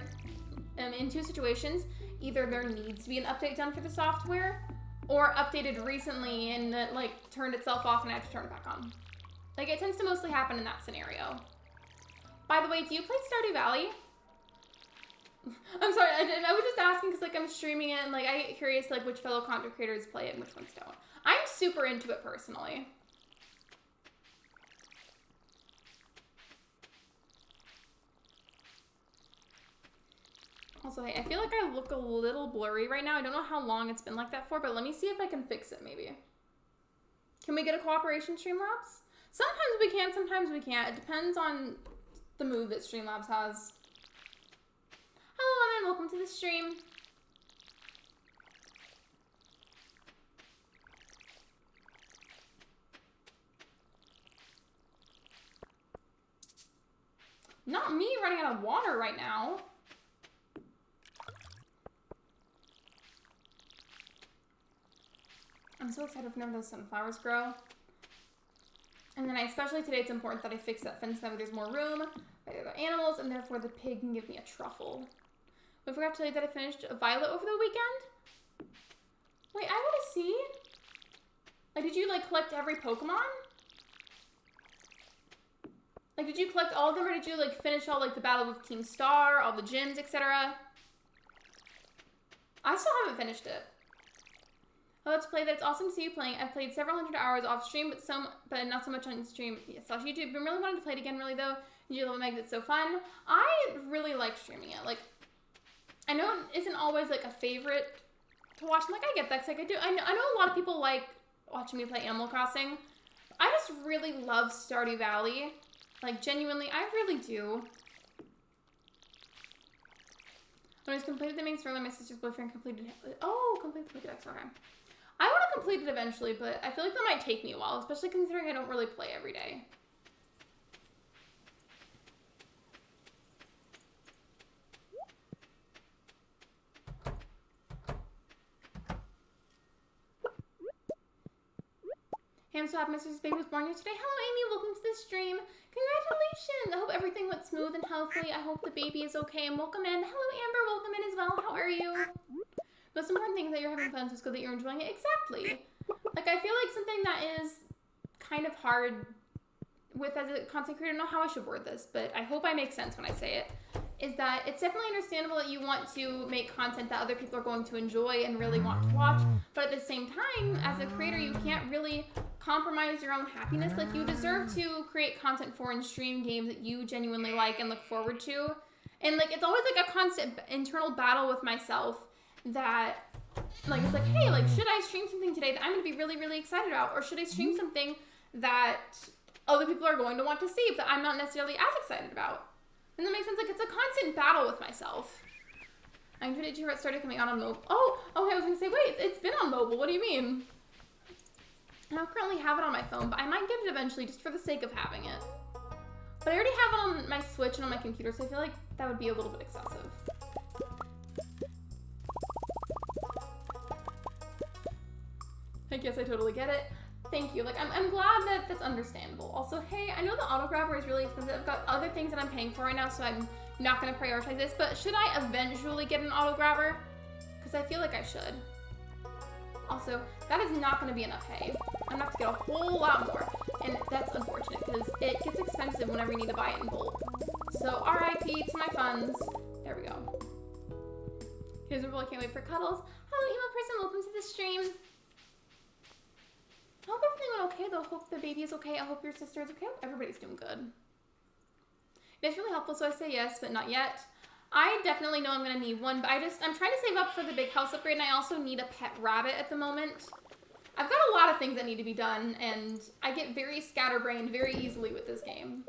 in two situations. Either there needs to be an update done for the software or updated recently and it like turned itself off and I have to turn it back on. Like it tends to mostly happen in that scenario. By the way, do you play Stardew Valley? I'm sorry, I was just asking because like I'm streaming it and like I get curious like which fellow content creators play it and which ones don't. I'm super into it personally. Also, hey, I feel like I look a little blurry right now. I don't know how long it's been like that for, but let me see if I can fix it maybe. Can we get a cooperation, Streamlabs? Sometimes we can, sometimes we can't. It depends on the mood that Streamlabs has. Hello, Lemon. Welcome to the stream. Not me running out of water right now. I'm so excited whenever those sunflowers grow. And then especially today, it's important that I fix that fence that way there's more room for the other animals, and therefore the pig can give me a truffle. I forgot to tell you that I finished a Violet over the weekend. Wait, I want to see. Like, did you, like, collect every Pokemon? Like, did you collect all of them, or did you, like, finish all, like, the battle with Team Star, all the gyms, etc.? I still haven't finished it. Oh, let's play that. It's awesome to see you playing. I've played several hundred hours off stream, but not so much on stream slash YouTube. Been really wanting to play it again, really, though. You love Megs, it's so fun. I really like streaming it. Like, I know it isn't always, like, a favorite to watch. Like, I get that, because, like, I know a lot of people like watching me play Animal Crossing. I just really love Stardew Valley. Like, genuinely, I really do. When I was completed the main storyline, my sister's boyfriend completed it. Oh, completed the Pokédex, okay. I want to complete it eventually, but I feel like that might take me a while, especially considering I don't really play every day. Hey, I'm so happy my sister's baby was born yesterday. Hello, Amy. Welcome to the stream. Congratulations. I hope everything went smooth and healthy. I hope the baby is okay, and welcome in. Hello, Amber. Welcome in as well. How are you? The most important thing is that you're having fun, so it's good that you're enjoying it. Exactly. Like, I feel like something that is kind of hard with as a content creator, I don't know how I should word this, but I hope I make sense when I say it, is that it's definitely understandable that you want to make content that other people are going to enjoy and really want to watch, but at the same time, as a creator, you can't really compromise your own happiness. Like, you deserve to create content for and stream games that you genuinely like and look forward to. And, like, it's always, like, a constant internal battle with myself that, like, it's like, hey, like, should I stream something today that I'm going to be really, really excited about? Or should I stream something that other people are going to want to see but I'm not necessarily as excited about? And that makes sense. Like, it's a constant battle with myself. I'm going to hear it started coming out on mobile. Oh, okay, I was going to say, wait, it's been on mobile. What do you mean? I don't currently have it on my phone, but I might get it eventually just for the sake of having it. But I already have it on my Switch and on my computer, so I feel like that would be a little bit excessive. I guess I totally get it. Thank you. Like, I'm glad that that's understandable. Also, hey, I know the auto grabber is really expensive. I've got other things that I'm paying for right now, so I'm not going to prioritize this. But should I eventually get an auto grabber? Because I feel like I should. Also, that is not going to be enough hay. I'm going to have to get a whole lot more. And that's unfortunate, because it gets expensive whenever you need to buy it in bulk. So, RIP to my funds. There we go. Here's a rule. I can't wait for cuddles. Hello, emo person. Welcome to the stream. I hope everything went okay, though. I hope the baby is okay. I hope your sister is okay. I hope everybody's doing good. It's really helpful, so I say yes, but not yet. I definitely know I'm going to need one, but I'm trying to save up for the big house upgrade, and I also need a pet rabbit at the moment. I've got a lot of things that need to be done, and I get very scatterbrained very easily with this game.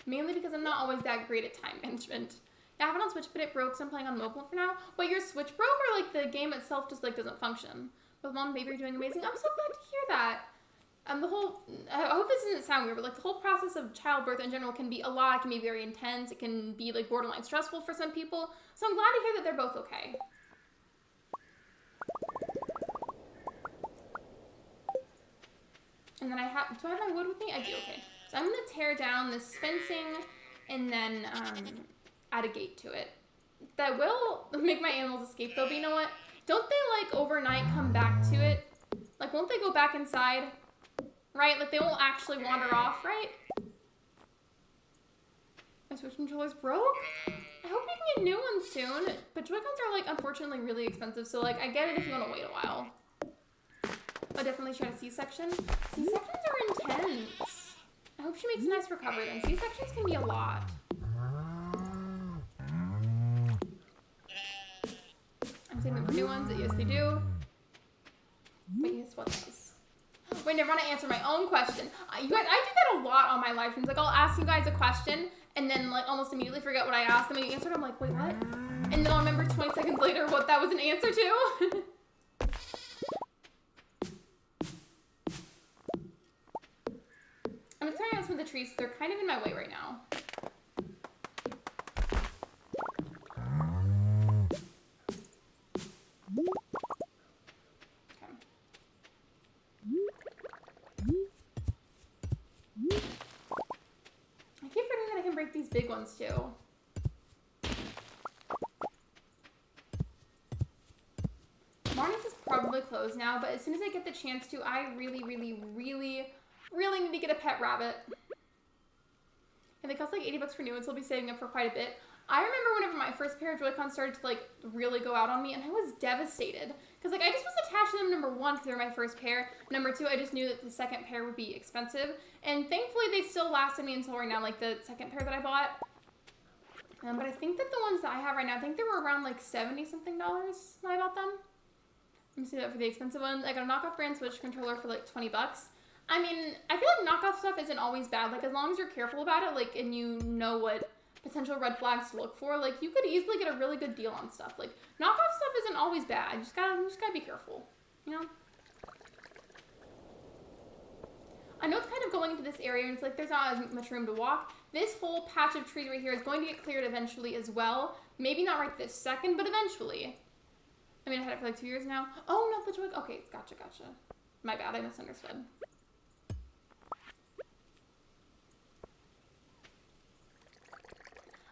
Mainly because I'm not always that great at time management. Yeah, I have it on Switch, but it broke, so I'm playing on mobile for now. Wait, your Switch broke, or like the game itself just like doesn't function? With Mom and Baby are doing amazing. I'm so glad to hear that. I hope this doesn't sound weird, but like the whole process of childbirth in general can be a lot. It can be very intense. It can be like borderline stressful for some people. So I'm glad to hear that they're both okay. And then do I have my wood with me? I do, okay. So I'm gonna tear down this fencing and then add a gate to it. That will make my animals escape though, but you know what? Don't they like overnight come back to it? Like won't they go back inside? Right? Like they won't actually wander off, right? My Switch controller's broke? I hope we can get new ones soon. But Joy-Cons are like unfortunately really expensive, so like I get it if you want to wait a while. But definitely try a C-section. C-sections are intense. I hope she makes a nice recovery then. C-sections can be a lot. I'm saving for new ones. Yes, they do. Wait, yes, what does? Wait, never want to answer my own question. You guys, I do that a lot on my live streams. Like, I'll ask you guys a question, and then, like, almost immediately forget what I asked, and when you answered, I'm like, wait, what? And then I'll remember 20 seconds later what that was an answer to. I'm just clearing out some of the trees. They're kind of in my way right now. These big ones too. Marnie's is probably closed now, but as soon as I get the chance to, I really need to get a pet rabbit. And they cost like 80 bucks for new ones, so I'll be saving up for quite a bit. I remember whenever my first pair of Joy-Cons started to like really go out on me, and I was devastated. Because like I just was attached to them, number one, because they were my first pair. Number two, I just knew that the second pair would be expensive. And thankfully they still lasted me until right now, like the second pair that I bought. But I think that the ones that I have right now, I think they were around like $70 something when I bought them. Let me see that for the expensive ones. I got a knockoff brand Switch controller for like 20 bucks. I mean, I feel like knockoff stuff isn't always bad. Like as long as you're careful about it, like, and you know what potential red flags to look for, like you could easily get a really good deal on stuff. Like knockoff stuff isn't always bad. You just gotta be careful, you know? I know it's kind of going into this area and it's like there's not as much room to walk. This whole patch of trees right here is going to get cleared eventually as well. Maybe not right this second, but eventually. I mean, I had it for like 2 years now. Oh, not the twig. Okay, gotcha. My bad, I misunderstood.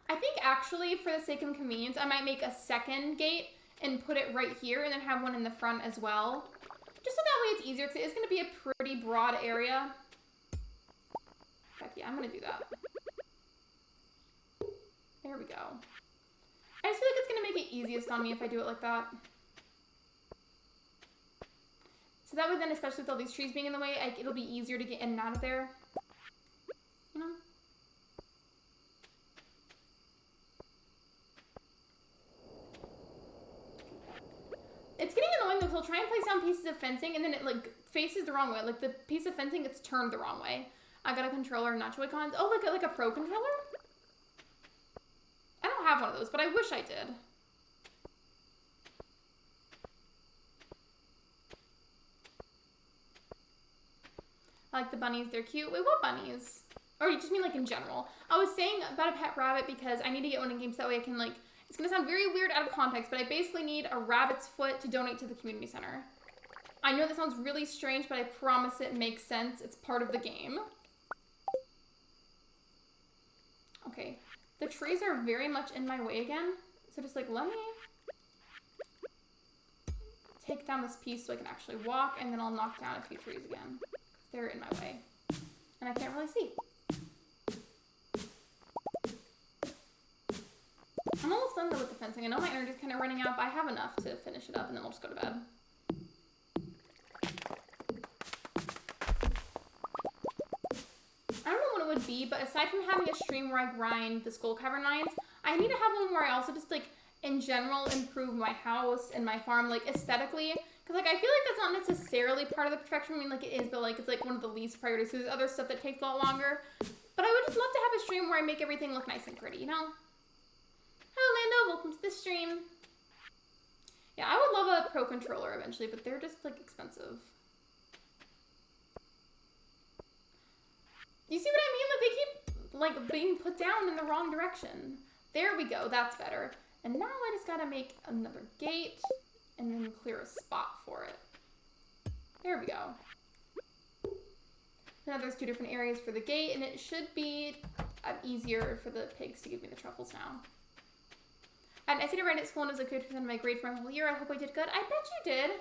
I think actually, for the sake of convenience, I might make a second gate and put it right here and then have one in the front as well. Just so that way it's easier, because it's going to be a pretty broad area. Heck yeah, I'm going to do that. There we go. I just feel like it's going to make it easiest on me if I do it like that. So that way then, especially with all these trees being in the way, it'll be easier to get in and out of there. You know? It's getting annoying though, because I'll try and place down pieces of fencing and then it like faces the wrong way. Like the piece of fencing gets turned the wrong way. I got a controller, not Joy-Cons. Oh, like a Pro controller? I don't have one of those, but I wish I did. I like the bunnies, they're cute. Wait, what bunnies? Or you just mean like in general? I was saying about a pet rabbit because I need to get one in game so that way I can like, it's gonna sound very weird out of context, but I basically need a rabbit's foot to donate to the community center. I know that sounds really strange, but I promise it makes sense. It's part of the game. Okay, the trees are very much in my way again. So just like, let me take down this piece so I can actually walk, and then I'll knock down a few trees again. They're in my way, and I can't really see. I'm almost done with the fencing. I know my energy's kind of running out, but I have enough to finish it up, and then we'll just go to bed. I don't know what it would be, but aside from having a stream where I grind the skull cavern mines, I need to have one where I also just, like, in general, improve my house and my farm, like, aesthetically. Because, like, I feel like that's not necessarily part of the perfection. I mean, like, it is, but, like, it's, like, one of the least priorities. Because there's other stuff that takes a lot longer. But I would just love to have a stream where I make everything look nice and pretty, you know? Hello, Lando. Welcome to the stream. Yeah, I would love a pro controller eventually, but they're just, like, expensive. You see what I mean? Like, they keep, like, being put down in the wrong direction. There we go. That's better. And now I just gotta make another gate and then clear a spot for it. There we go. Now there's 2 different areas for the gate, and it should be easier for the pigs to give me the truffles now. And I said it right at school and it was like 50% of my grade for my whole year. I hope I did good. I bet you did.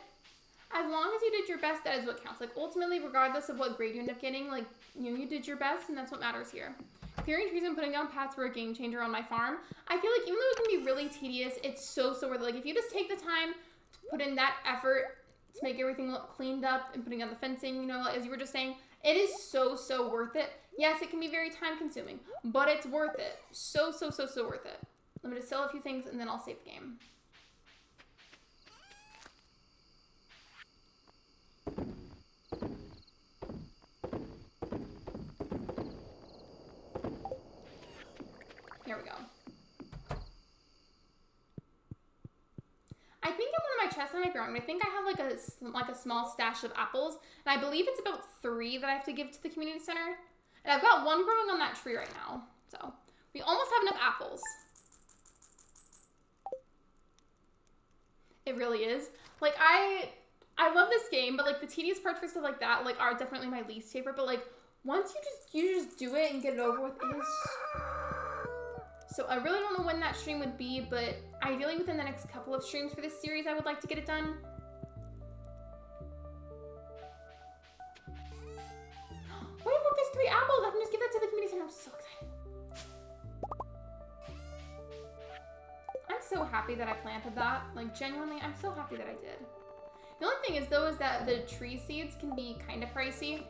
As long as you did your best, that is what counts. Like, ultimately, regardless of what grade you end up getting, like, you know, you did your best, and that's what matters here. Clearing trees and putting down paths were a game changer on my farm. I feel like even though it can be really tedious, it's so worth it. Like, if you just take the time to put in that effort to make everything look cleaned up and putting down the fencing, you know, as you were just saying, it is so worth it. Yes, it can be very time consuming, but it's worth it. So worth it. Let me just sell a few things and then I'll save the game. Here we go. I think in one of my chests, I might be wrong, but I think I have like a small stash of apples, and I believe it's about 3 that I have to give to the community center. And I've got 1 growing on that tree right now, so we almost have enough apples. It really is. Like, I love this game, but like the tedious parts for stuff like that like are definitely my least favorite. But like once you just do it and get it over with, it is. So I really don't know when that stream would be, but ideally within the next couple of streams for this series, I would like to get it done. Wait, look, there's 3 apples. I can just give that to the community center. I'm so excited. I'm so happy that I planted that. Like, genuinely, I'm so happy that I did. The only thing is, though, is that the tree seeds can be kind of pricey.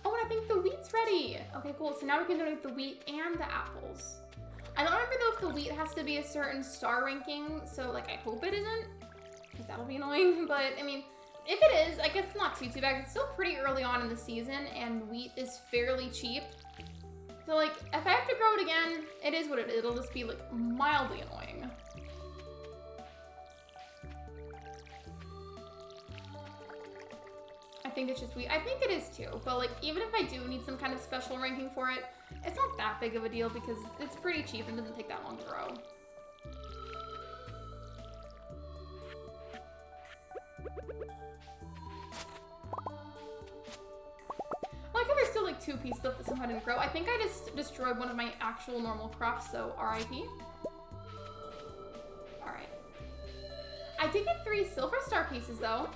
Oh, and I think the wheat's ready. Okay, cool. So now we can donate the wheat and the apples. I don't remember, though, if the wheat has to be a certain star ranking. So, like, I hope it isn't, because that'll be annoying. But, I mean, if it is, I guess it's not too bad. It's still pretty early on in the season, and wheat is fairly cheap. So, like, if I have to grow it again, it is what it is. It'll just be, like, mildly annoying. I think it's just wheat. I think it is, too. But, like, even if I do need some kind of special ranking for it, it's not that big of a deal because it's pretty cheap and doesn't take that long to grow. I like how there's still like 2 pieces that somehow didn't grow. I think I just destroyed one of my actual normal crops, so RIP. Alright. I did get 3 silver star pieces though.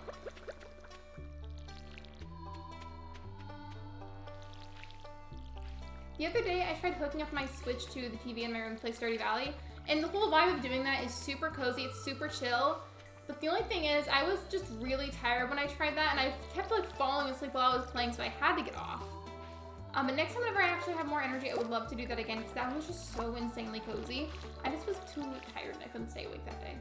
The other day I tried hooking up my Switch to the TV in my room to play Stardew Valley, and the whole vibe of doing that is super cozy, it's super chill. But the only thing is, I was just really tired when I tried that, and I kept like falling asleep while I was playing, so I had to get off. But next time whenever I actually have more energy, I would love to do that again, because that was just so insanely cozy. I just was too tired and I couldn't stay awake that day.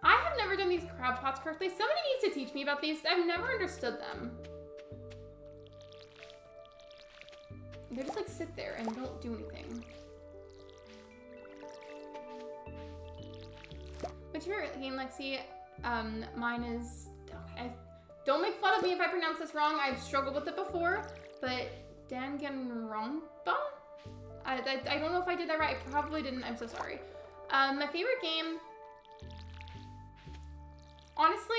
I have never done these crab pots correctly. Somebody needs to teach me about these. I've never understood them. They just like sit there and don't do anything. What's your favorite game, Lexi? Mine is... don't make fun of me if I pronounce this wrong. I've struggled with it before, but Danganronpa? I don't know if I did that right. I probably didn't. I'm so sorry. My favorite game... Honestly,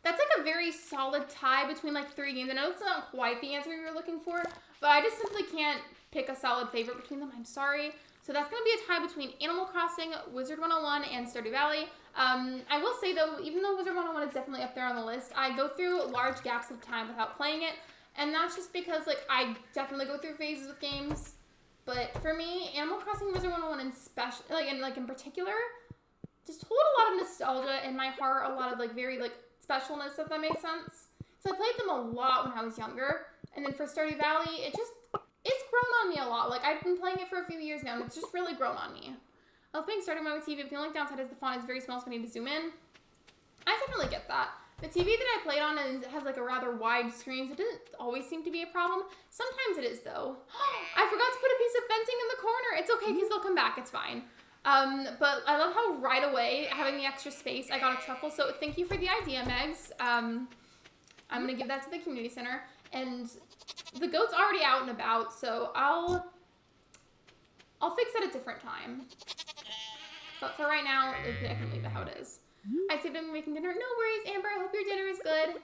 that's like a very solid tie between like 3 games. I know it's not quite the answer you were looking for, but I just simply can't pick a solid favorite between them. I'm sorry. So that's going to be a tie between Animal Crossing, Wizard 101, and Stardew Valley. I will say though, even though Wizard 101 is definitely up there on the list, I go through large gaps of time without playing it, and that's just because like I definitely go through phases with games. But for me, Animal Crossing, Wizard 101, in particular, just hold a lot of nostalgia in my heart, a lot of like very like specialness, if that makes sense. So I played them a lot when I was younger, and then for Stardew Valley, it's grown on me a lot. Like, I've been playing it for a few years now, and it's just really grown on me. I love being started on my TV, but the only downside is the font is very small, so I need to zoom in. I definitely get that. The TV that I played on has like a rather wide screen, so it doesn't always seem to be a problem. Sometimes it is, though. I forgot to put a piece of fencing in the corner. It's okay, because they'll come back. It's fine. But I love how right away, having the extra space, I got a truffle. So thank you for the idea, Megs. I'm going to give that to the community center. And the goat's already out and about, so I'll fix it at a different time. But for right now, I can leave it how it is. I saved him making dinner. No worries, Amber. I hope your dinner is good.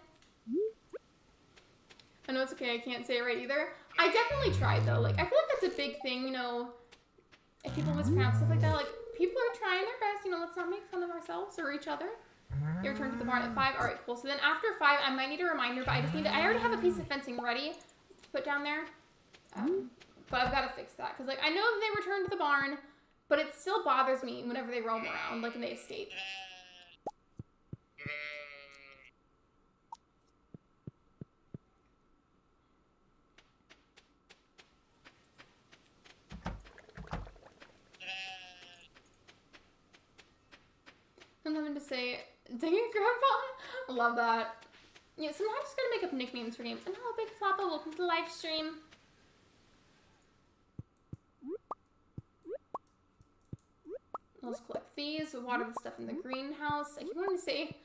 I know it's okay. I can't say it right either. I definitely tried, though. Like, I feel like that's a big thing, you know, if people mispronounce stuff like that. Like, people are trying their best. You know, let's not make fun of ourselves or each other. You return to the barn at 5. All right, cool. So then after 5, I might need a reminder, but I just need to, I already have a piece of fencing ready to put down there. But I've got to fix that. Because, like, I know that they return to the barn, but it still bothers me whenever they roam around, like, and they escape. I'm having to say, dang it, Grandpa. I love that. Yeah, sometimes I'm just gonna make up nicknames for games. And hello, Big Floppa, welcome to the live stream. Let's collect these. We'll water the stuff in the greenhouse. I keep wanting to say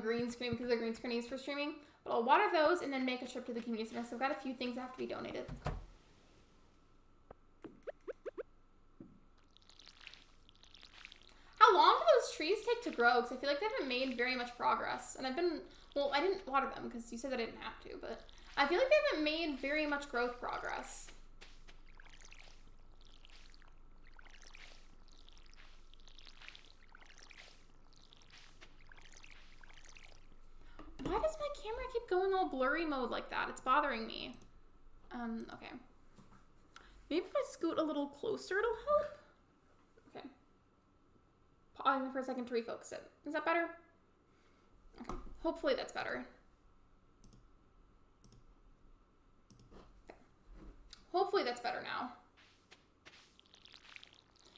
green screen because the green screen is for streaming. But I'll water those and then make a trip to the community center. So I've got a few things that have to be donated. How long do those trees take to grow? Because I feel like they haven't made very much progress. And I've been, well, I didn't water them because you said that I didn't have to, but I feel like they haven't made very much growth progress. Why does my camera keep going all blurry mode like that? It's bothering me. Okay. Maybe if I scoot a little closer, it'll help. Okay. Pausing for a second to refocus it. Is that better? Okay. Hopefully that's better. Okay. Hopefully that's better now.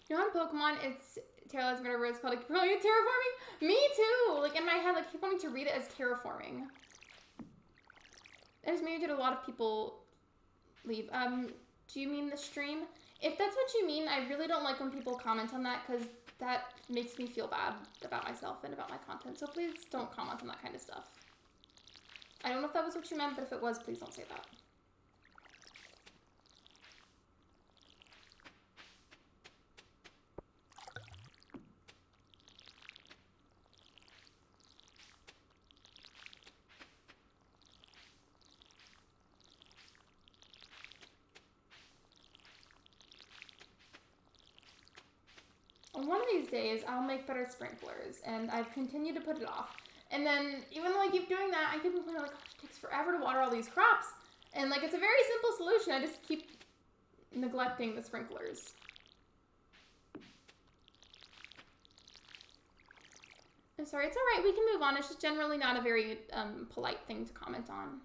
You know, on Pokemon, it's Taylor's whatever it's called. Like, really terraforming? Me too! Like, in my head, like, I keep wanting to read it as terraforming. I just maybe did a lot of people leave. Do you mean the stream? If that's what you mean, I really don't like when people comment on that because that makes me feel bad about myself and about my content. So please don't comment on that kind of stuff. I don't know if that was what you meant, but if it was, please don't say that. One of these days, I'll make better sprinklers, and I've continued to put it off. And then, even though I keep doing that, I keep complaining, like, gosh, it takes forever to water all these crops. And, like, it's a very simple solution. I just keep neglecting the sprinklers. I'm sorry, it's alright, we can move on. It's just generally not a very polite thing to comment on.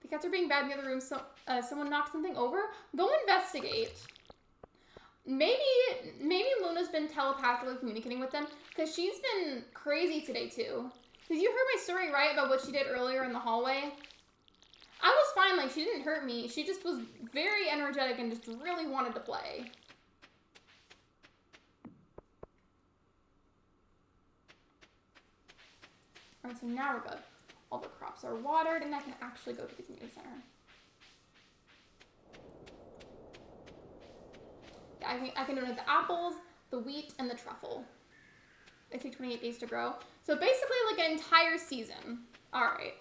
The cats are being bad in the other room, so someone knocked something over. Go investigate. Maybe Luna's been telepathically communicating with them because she's been crazy today too. Because you heard my story, right, about what she did earlier in the hallway? I was fine, like, she didn't hurt me. She just was very energetic and just really wanted to play. Alright, so now we're good. All the crops are watered and I can actually go to the community center. I can donate the apples, the wheat, and the truffle. They take 28 days to grow. So basically like an entire season. Alright.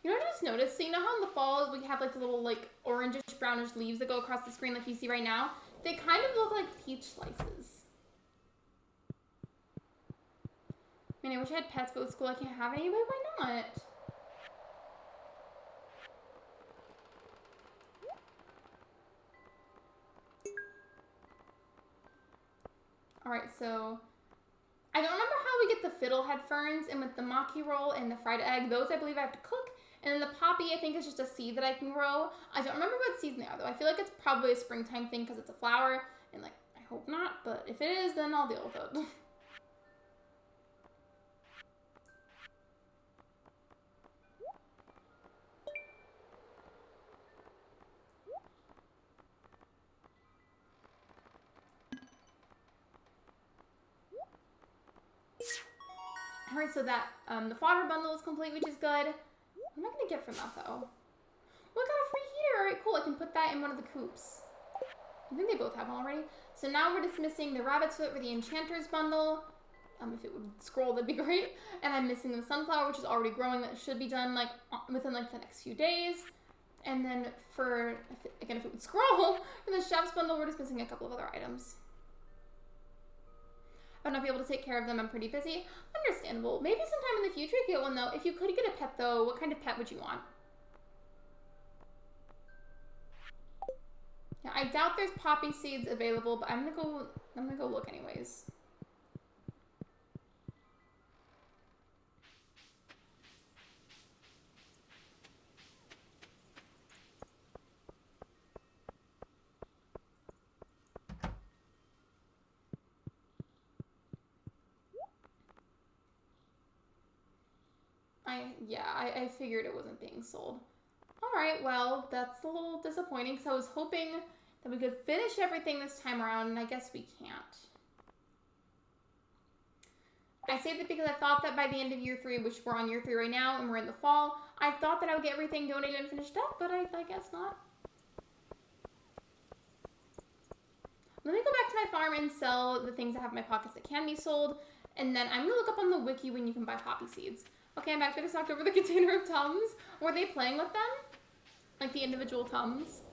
You know what I just noticed? So you know how in the fall we have like the little like orangish brownish leaves that go across the screen like you see right now? They kind of look like peach slices. I mean, I wish I had pets, but with school I can't have any, but why not? so I don't remember how we get the fiddlehead ferns, and with the maki roll and the fried egg, those I believe I have to cook. And then the poppy, I think, is just a seed that I can grow. I don't remember what seeds they are, though. I feel like it's probably a springtime thing because it's a flower. And, like, I hope not. But if it is, then I'll deal with it. Alright, so that, the fodder bundle is complete, which is good. What am I going to get from that, though? Well, I got a free heater. Alright, cool. I can put that in one of the coops. I think they both have one already. So now we're just missing the rabbit's foot for the enchanter's bundle. If it would scroll, that'd be great. And I'm missing the sunflower, which is already growing. That should be done, like, within, like, the next few days. And then for, again, if it would scroll, for the chef's bundle, we're just missing a couple of other items. I would not be able to take care of them. I'm pretty busy. Understandable. Maybe sometime in the future you get one, though. If you could get a pet, though, what kind of pet would you want? Yeah, I doubt there's poppy seeds available, but I'm gonna go look anyways. I figured it wasn't being sold. Alright, well, that's a little disappointing because I was hoping that we could finish everything this time around, and I guess we can't. I say that because I thought that by the end of year 3, which we're on year 3 right now, and we're in the fall, I thought that I would get everything donated and finished up, but I guess not. Let me go back to my farm and sell the things I have in my pockets that can be sold, and then I'm going to look up on the wiki when you can buy poppy seeds. Okay, I'm back. I just knocked over the container of Tums. Were they playing with them? Like the individual Tums?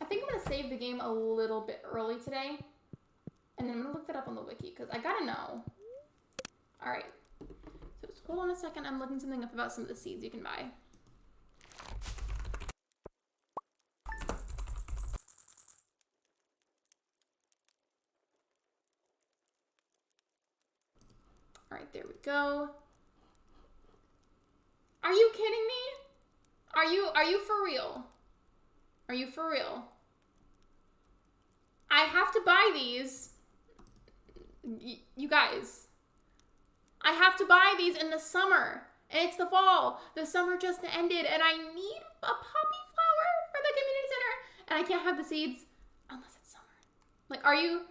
I think I'm going to save the game a little bit early today. And then I'm going to look that up on the wiki because I got to know. Alright. So just hold on a second. I'm looking something up about some of the seeds you can buy. Alright, there we go. Are you kidding me? Are you for real? Are you for real? I have to buy these. You guys. I have to buy these in the summer. And it's the fall. The summer just ended. And I need a poppy flower for the community center. And I can't have the seeds unless it's summer. Like, are you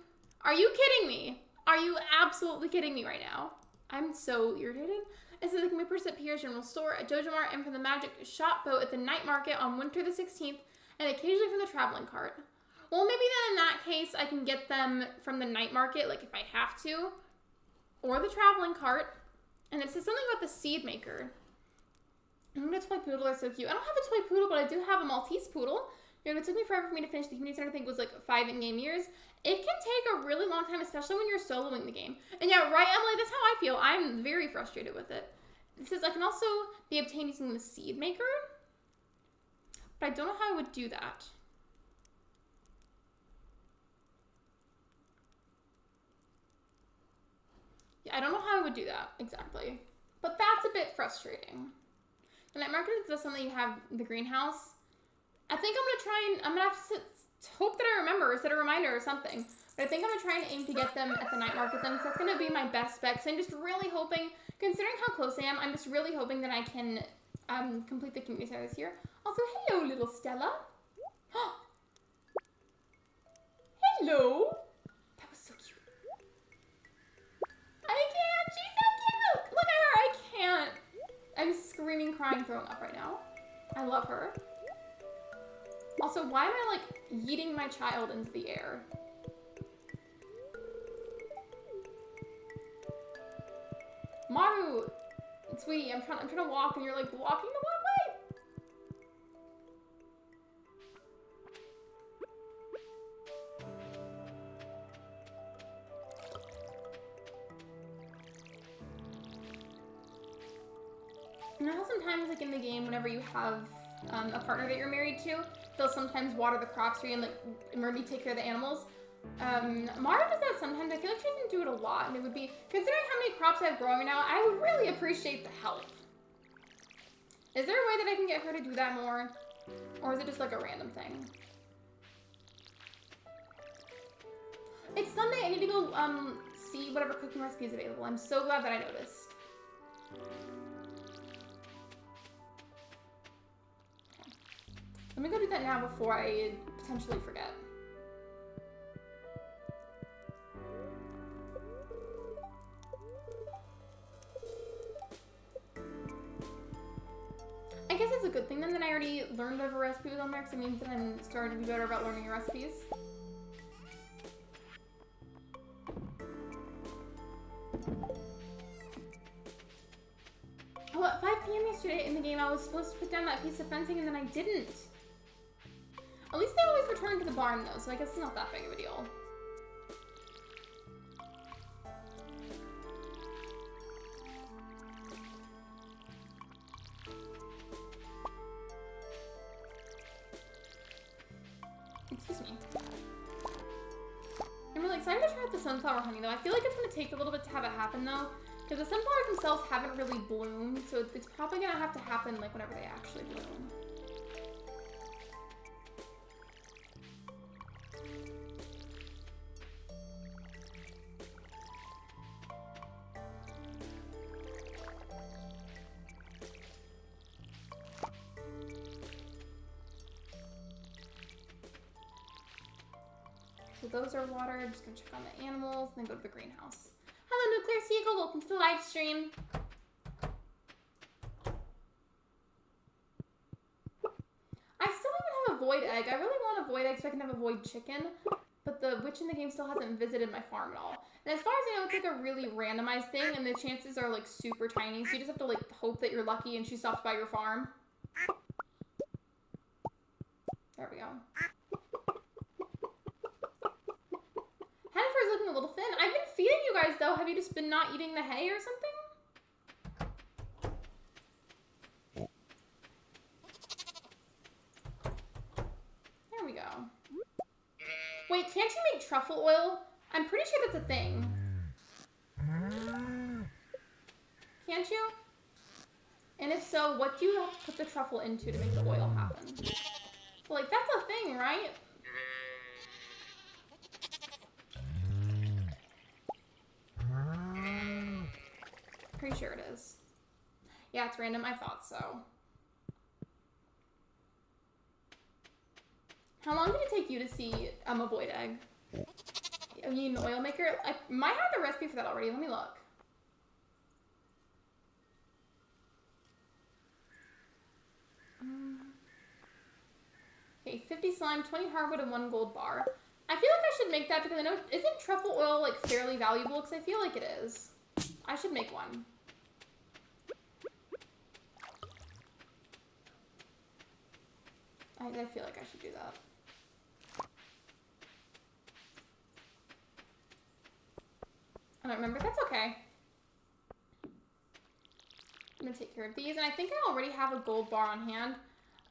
kidding me? Are you absolutely kidding me right now? I'm so irritated. It says it can be purchased at Pierre's General Store, at Jojo Mart, and from the Magic Shop boat at the night market on winter the 16th, and occasionally from the traveling cart. Well, maybe then in that case, I can get them from the night market, like if I have to, or the traveling cart. And it says something about the seed maker. I'm gonna toy poodle are so cute. I don't have a toy poodle, but I do have a Maltese poodle. You know, it took me forever for me to finish the community center. I think it was like 5 in-game years. It can take a really long time, especially when you're soloing the game. And yeah, right, Emily, that's how I feel. I'm very frustrated with it. It says I can also be obtained using the seed maker, but I don't know how I would do that. Yeah, I don't know how I would do that exactly, but that's a bit frustrating. The night market is just something you have in the greenhouse. I think I'm gonna have to hope that I remember or set a reminder or something. But I think I'm gonna try and aim to get them at the night market then, because that's gonna be my best bet. Because I'm just really hoping, considering how close I am, I'm just really hoping that I can complete the community center this year. Also, hello, little Stella. Hello. That was so cute. I can't. She's so cute. Look at her. I can't. I'm screaming, crying, throwing up right now. I love her. Also, why am I, like, yeeting my child into the air? Maru! Sweetie, I'm trying to walk, and you're, like, blocking the walkway? You know how sometimes, like in the game, whenever you have a partner that you're married to, they'll sometimes water the crops for you and like maybe take care of the animals. Mara does that sometimes. I feel like she doesn't do it a lot, and it would be, considering how many crops I have growing now, I would really appreciate the help. Is there a way that I can get her to do that more? Or is it just like a random thing? It's Sunday. I need to go see whatever cooking recipe is available. I'm so glad that I noticed. Okay. Let me go do that now before I potentially forget. I guess it's a good thing then that I already learned whatever recipe was on there, because it means that I'm starting to be better about learning your recipes. Oh, at 5 p.m. yesterday in the game, I was supposed to put down that piece of fencing and then I didn't. At least they always return to the barn though, so I guess it's not that big of a deal. Excuse me. I'm really excited to try out the sunflower honey though. I feel like it's going to take a little bit to have it happen though, because the sunflowers themselves haven't really bloomed, so it's probably going to have to happen like whenever they actually bloom. So those are watered. I'm just gonna check on the animals and then go to the greenhouse. Hello, Nuclear Seagull. Welcome to the live stream. I still even have a void egg. I really want a void egg so I can have a void chicken, but the witch in the game still hasn't visited my farm at all. And as far as I know, it's like a really randomized thing, and the chances are like super tiny. So you just have to like hope that you're lucky and she stops by your farm. There we go. Hennifer's looking a little thin. I've been feeding you guys though. Have you just been not eating the hay or something? There we go. Wait, can't you make truffle oil? I'm pretty sure that's a thing. Can't you? And if so, what do you have to put the truffle into to make the oil happen? Well, like, that's a thing, right? Pretty sure it is. Yeah, it's random. I thought so. How long did it take you to see a void egg? You need an oil maker? I might have the recipe for that already. Let me look. Okay, 50 slime, 20 hardwood, and 1 gold bar. I feel like I should make that because I know, isn't truffle oil like fairly valuable? Because I feel like it is. I should make one. I feel like I should do that. I don't remember. That's okay. I'm gonna take care of these, and I think I already have a gold bar on hand.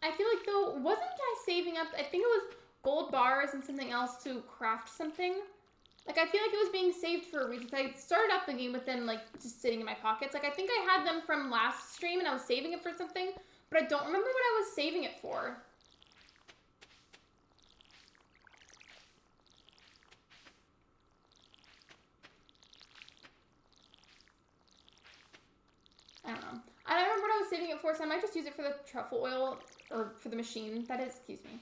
I feel like though, wasn't I saving up? I think it was gold bars and something else to craft something. Like I feel like it was being saved for a reason. I started up the game with them like just sitting in my pockets. Like I think I had them from last stream and I was saving it for something, but I don't remember what I was saving it for. I don't know. I don't remember what I was saving it for, so I might just use it for the truffle oil, or for the machine, that is, excuse me.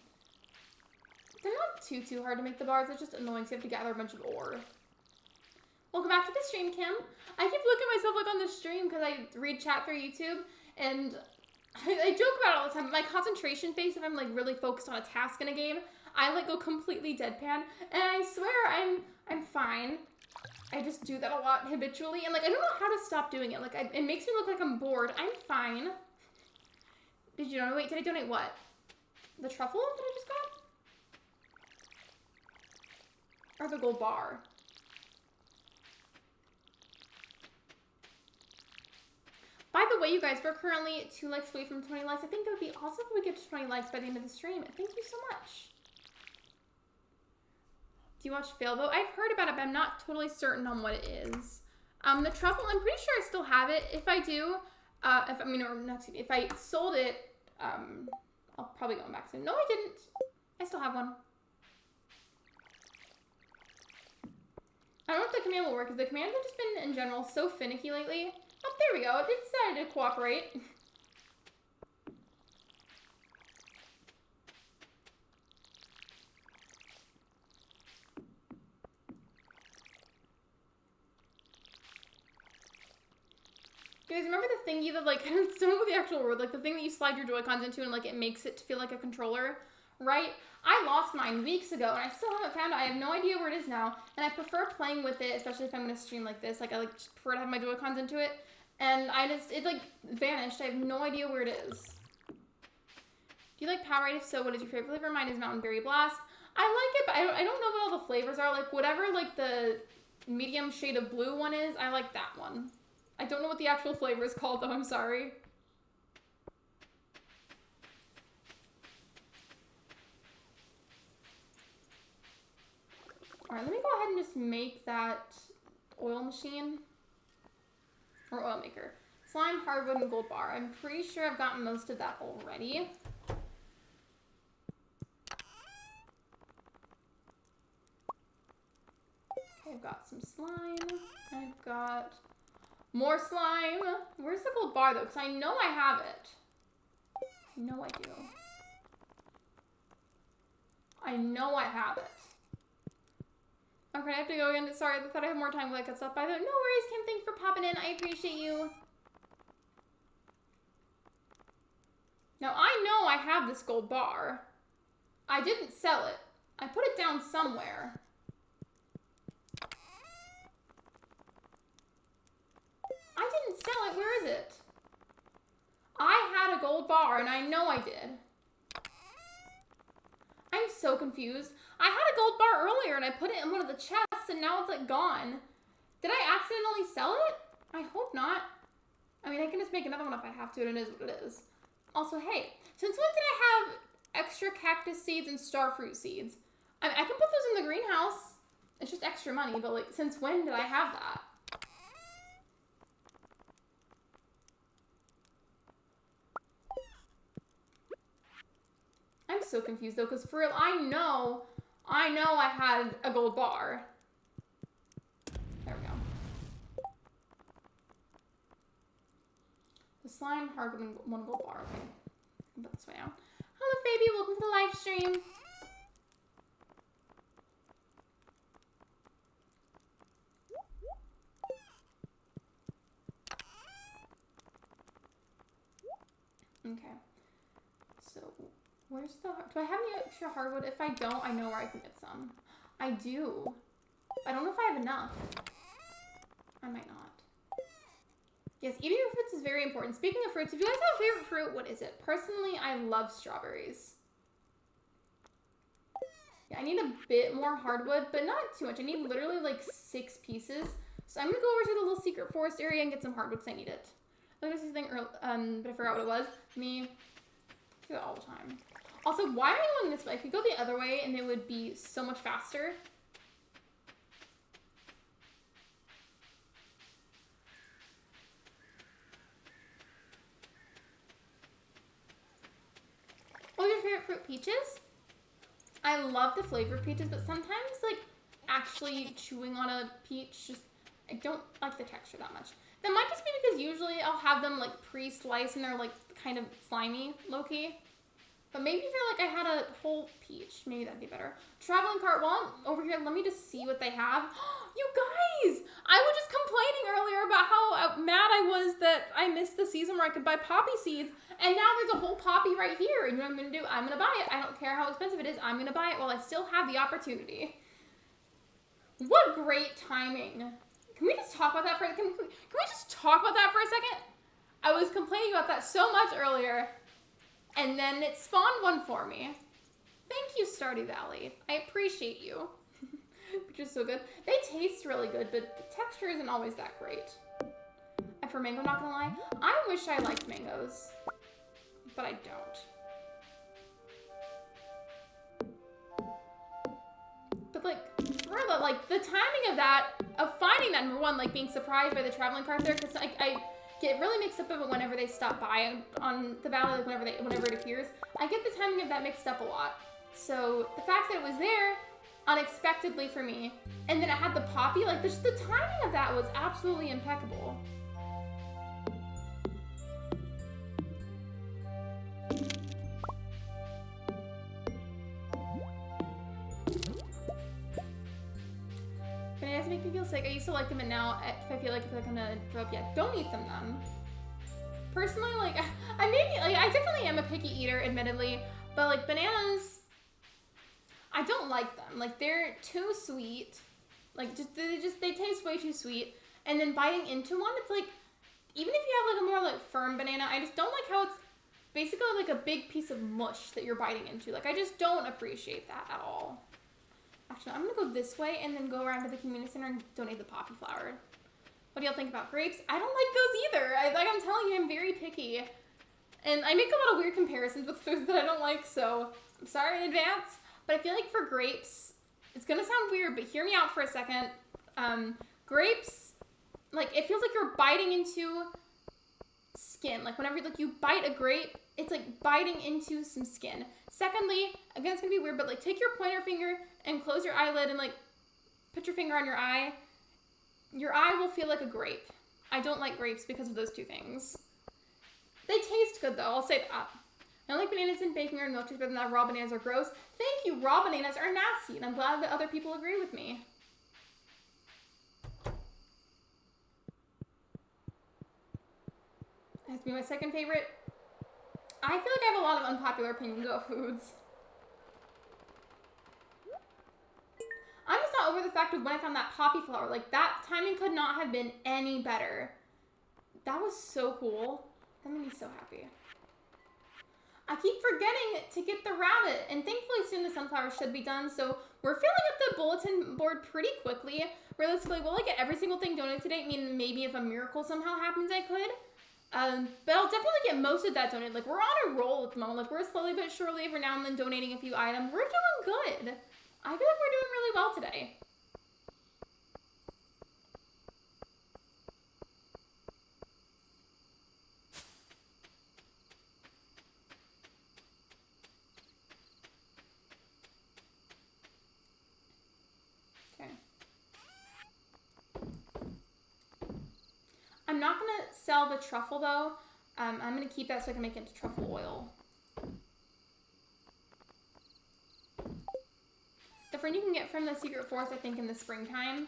They're not too hard to make the bars, it's just annoying, so you have to gather a bunch of ore. Welcome back to the stream, Kim. I keep looking at myself like on the stream because I read chat through YouTube, and I joke about it all the time. My concentration face, if I'm like really focused on a task in a game, I like go completely deadpan, and I swear I'm fine. I just do that a lot habitually, and like I don't know how to stop doing it. Like it makes me look like I'm bored. I'm fine. Did you donate? Wait, did I donate what? The truffle that I just got? Or the gold bar? By the way, way, you guys, we're currently 2 likes away from 20 likes. I think that would be awesome if we get to 20 likes by the end of the stream. Thank you so much. Do you watch Failboat? I've heard about it, but I'm not totally certain on what it is. The truffle, I'm pretty sure I still have it. If I do, if I sold it, I'll probably go back soon. No, I didn't. I still have one. I don't know if the command will work, because the commands have just been, in general, so finicky lately. Oh, there we go. It decided to cooperate. You guys remember the thingy that, like, I don't know what the actual word, like, the thing that you slide your Joy-Cons into and, like, it makes it feel like a controller, right? I lost mine weeks ago, and I still haven't found it. I have no idea where it is now, and I prefer playing with it, especially if I'm going to stream like this. Like, I, like, just prefer to have my Joy-Cons into it, and it, like, vanished. I have no idea where it is. Do you like Powerade? If so, what is your favorite flavor? Mine is Mountain Berry Blast. I like it, but I don't know what all the flavors are. Like, whatever, like, the medium shade of blue one is, I like that one. I don't know what the actual flavor is called, though. I'm sorry. Alright, let me go ahead and just make that oil machine. Or oil maker. Slime, hardwood, and gold bar. I'm pretty sure I've gotten most of that already. Okay, I've got some slime. I've got more slime. Where's the gold bar, though? Because I know I have it. I know I do. I know I have it. Okay, I have to go again. Sorry, I thought I had more time to like, get stuff by the way. No worries, Kim. Thanks for popping in. I appreciate you. Now, I know I have this gold bar. I didn't sell it. I put it down somewhere. I didn't sell it. Where is it? I had a gold bar, and I know I did. I'm so confused. I had a gold bar earlier, and I put it in one of the chests, and now it's, like, gone. Did I accidentally sell it? I hope not. I mean, I can just make another one if I have to, and it is what it is. Also, hey, since when did I have extra cactus seeds and starfruit seeds? I mean, I can put those in the greenhouse. It's just extra money, but, like, since when did I have that? I'm so confused, though, because for real, I know I had a gold bar. There we go. The slime, hardwood, and one gold bar. Okay. I'll put this way out. Hello, baby. Welcome to the live stream. Okay. So, where's the... Do I have any extra hardwood? If I don't, I know where I can get some. I do. I don't know if I have enough. I might not. Yes, eating your fruits is very important. Speaking of fruits, if you guys have a favorite fruit, what is it? Personally, I love strawberries. Yeah, I need a bit more hardwood, but not too much. I need literally like 6 pieces. So I'm going to go over to the little secret forest area and get some hardwood because I need it. Look at this thing, but I forgot what it was. Me. I do that all the time. Also, why am I going this way? I could go the other way and it would be so much faster. Oh, your favorite fruit, peaches? I love the flavor of peaches, but sometimes, like, actually chewing on a peach, just, I don't like the texture that much. That might just be because usually I'll have them, like, pre-sliced and they're, like, kind of slimy, low-key. But maybe if I, like, I had a whole peach, maybe that'd be better. Traveling cart, while I'm over here, let me just see what they have. You guys! I was just complaining earlier about how mad I was that I missed the season where I could buy poppy seeds, and now there's a whole poppy right here. And you know what I'm gonna do? I'm gonna buy it. I don't care how expensive it is. I'm gonna buy it while I still have the opportunity. What great timing. Can we just talk about that for a second? Can we just talk about that for a second? I was complaining about that so much earlier, and then it spawned one for me. Thank you, Stardew Valley. I appreciate you. Which is so good. They taste really good, but the texture isn't always that great. I've head for mango, not gonna lie. I wish I liked mangoes, but I don't. But like, for the, like, the timing of that, of finding that, number one, like being surprised by the traveling cart there, because I get really mixed up about whenever they stop by on the valley, like whenever it appears. I get the timing of that mixed up a lot. So the fact that it was there unexpectedly for me, and then I had the poppy, like just the timing of that was absolutely impeccable. Bananas make me feel sick. I used to like them, and now if I feel like I'm gonna throw up, don't eat them then. Personally, like, I definitely am a picky eater, admittedly, but like bananas, I don't like them. Like, they're too sweet. Like, they taste way too sweet. And then biting into one, it's like, even if you have like a more like firm banana, I just don't like how it's basically like a big piece of mush that you're biting into. Like, I just don't appreciate that at all. Actually, I'm gonna go this way and then go around to the community center and donate the poppy flower. What do y'all think about grapes? I don't like those either. I'm telling you, I'm very picky. And I make a lot of weird comparisons with foods that I don't like, so I'm sorry in advance. But I feel like for grapes, it's gonna sound weird, but hear me out for a second. Grapes, like, it feels like you're biting into skin. Like, whenever like you bite a grape, it's like biting into some skin. Secondly, again, it's gonna be weird, but like take your pointer finger and close your eyelid and like put your finger on your eye. Your eye will feel like a grape. I don't like grapes because of those two things. They taste good though, I'll say that. I don't like bananas and baking or milk cheese better than that. Raw bananas are gross. Thank you, raw bananas are nasty, and I'm glad that other people agree with me. It has to be my second favorite. I feel like I have a lot of unpopular opinions about foods. I'm just not over the fact of when I found that poppy flower. Like, that timing could not have been any better. That was so cool. That made me so happy. I keep forgetting to get the rabbit, and thankfully soon the sunflower should be done, so we're filling up the bulletin board pretty quickly. Realistically, will I get every single thing donated today? I mean, maybe if a miracle somehow happens, I could. But I'll definitely get most of that donated. Like, we're on a roll at the moment. Like, we're slowly but surely every now and then donating a few items. We're doing good. I feel like we're doing really well today. I'm not going to sell the truffle, though. I'm going to keep that so I can make it into truffle oil. The friend you can get from the secret forest, I think, in the springtime.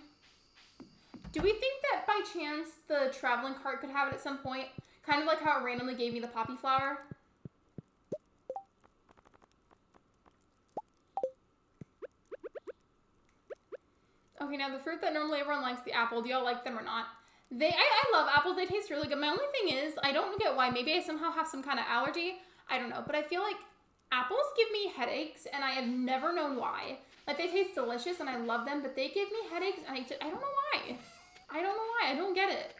Do we think that, by chance, the traveling cart could have it at some point? Kind of like how it randomly gave me the poppy flower? Okay, now the fruit that normally everyone likes, the apple, do y'all like them or not? I love apples. They taste really good. My only thing is, I don't get why. Maybe I somehow have some kind of allergy. I don't know. But I feel like apples give me headaches, and I have never known why. Like, they taste delicious, and I love them, but they give me headaches, and I don't know why. I don't know why. I don't get it.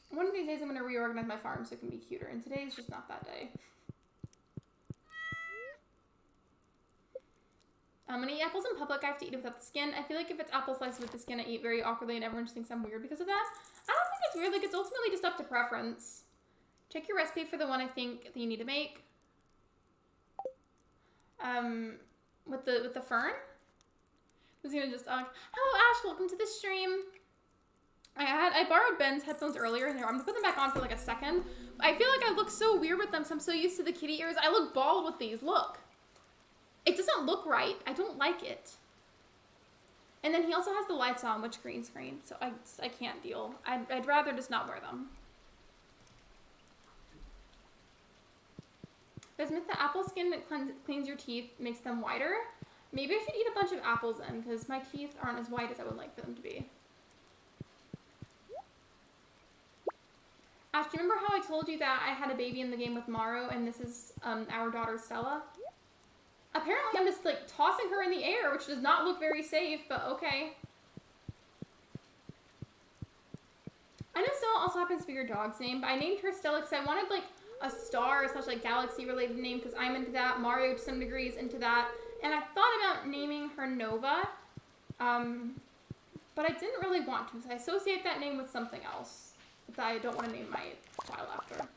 One of these days I'm going to reorganize my farm so it can be cuter, and today is just not that day. I'm going to eat apples in public. I have to eat it without the skin. I feel like if it's apple slices with the skin, I eat very awkwardly, and everyone just thinks I'm weird because of that. I don't think it's weird. Like, it's ultimately just up to preference. Check your recipe for the one I think that you need to make. With the fern. Who's going to just, hello Ash, welcome to the stream. I borrowed Ben's headphones earlier. Here, I'm gonna put them back on for like a second. I feel like I look so weird with them, so I'm so used to the kitty ears. I look bald with these. Look. It doesn't look right. I don't like it. And then he also has the lights on, which green screen, so I can't deal. I'd rather just not wear them. Does myth the apple skin that cleans your teeth makes them whiter? Maybe I should eat a bunch of apples then, because my teeth aren't as white as I would like them to be. Ash, do you remember how I told you that I had a baby in the game with Maru, and this is our daughter Stella? Apparently I'm just like tossing her in the air, which does not look very safe, but okay. I know Stella also happens to be your dog's name, but I named her Stella because I wanted like a star / like galaxy related name because I'm into that. Mario to some degree is into that. And I thought about naming her Nova, but I didn't really want to, so I associate that name with something else that I don't want to name my child after.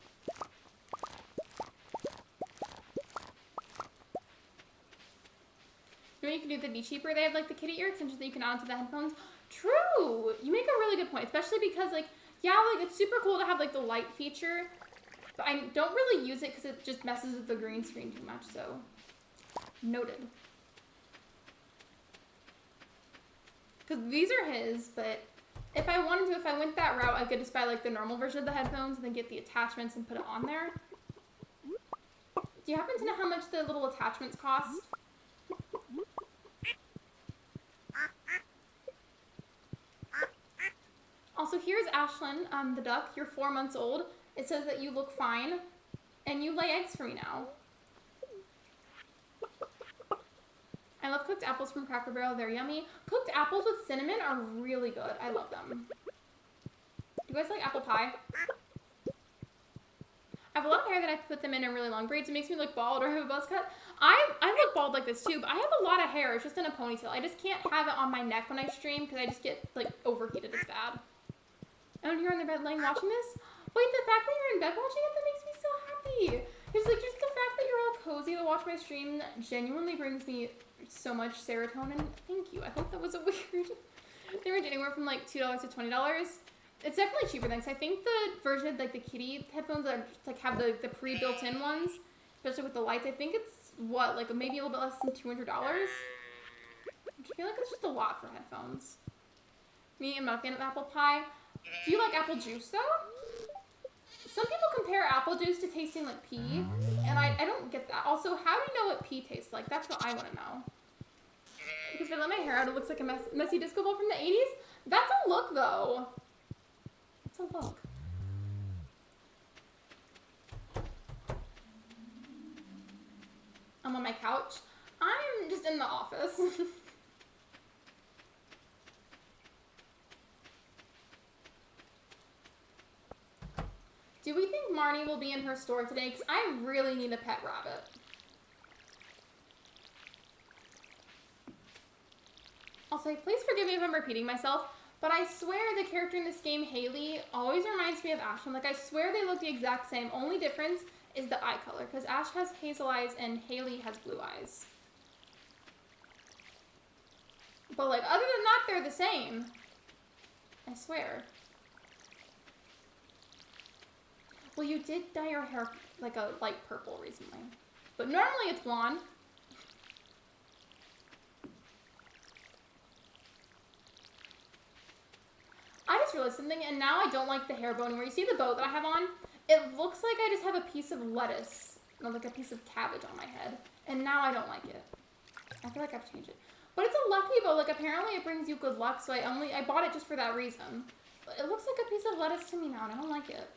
You know, you can do the be cheaper. They have like the kitty ear extensions that you can add onto the headphones. True! You make a really good point, especially because like, yeah, like it's super cool to have like the light feature, but I don't really use it because it just messes with the green screen too much, so noted. Because these are his, but if I wanted to, if I went that route, I could just buy like the normal version of the headphones and then get the attachments and put it on there. Do you happen to know how much the little attachments cost? Also, here's Ashlyn, the duck. You're 4 months old. It says that you look fine, and you lay eggs for me now. I love cooked apples from Cracker Barrel. They're yummy. Cooked apples with cinnamon are really good. I love them. Do you guys like apple pie? I have a lot of hair that I put them in really long braids. It makes me look bald or have a buzz cut. I look bald like this too, but I have a lot of hair. It's just in a ponytail. I just can't have it on my neck when I stream because I just get like overheated. It's bad. And you're on the bed laying watching this? Wait, the fact that you're in bed watching it, that makes me so happy. It's like just the fact that you're all cozy to watch my stream genuinely brings me so much serotonin. Thank you. I hope that wasn't weird. They range anywhere from like $2 to $20. It's definitely cheaper than, because I think the version of like the kitty headphones that are just, like have the pre-built-in ones, especially with the lights, I think it's what, like maybe a little bit less than $200. I feel like it's just a lot for headphones. Me, I'm not a fan of apple pie. Do you like apple juice though? Some people compare apple juice to tasting like pee, and I don't get that. Also, how do you know what pee tastes like? That's what I want to know. Because if I let my hair out, it looks like a messy disco ball from the 80s. That's a look though. It's a look. I'm on my couch. I'm just in the office. Do we think Marnie will be in her store today? Because I really need a pet rabbit. Also, please forgive me if I'm repeating myself, but I swear the character in this game, Haley, always reminds me of Ashlyn. Like, I swear they look the exact same. Only difference is the eye color, because Ash has hazel eyes and Haley has blue eyes. But, like, other than that, they're the same. I swear. Well, you did dye your hair like a light purple recently. But normally it's blonde. I just realized something, and now I don't like the hair bone. Where you see the bow that I have on, it looks like I just have a piece of lettuce, or like a piece of cabbage on my head. And now I don't like it. I feel like I have to change it. But it's a lucky bow. Like, apparently it brings you good luck, so I bought it just for that reason. But it looks like a piece of lettuce to me now, and I don't like it.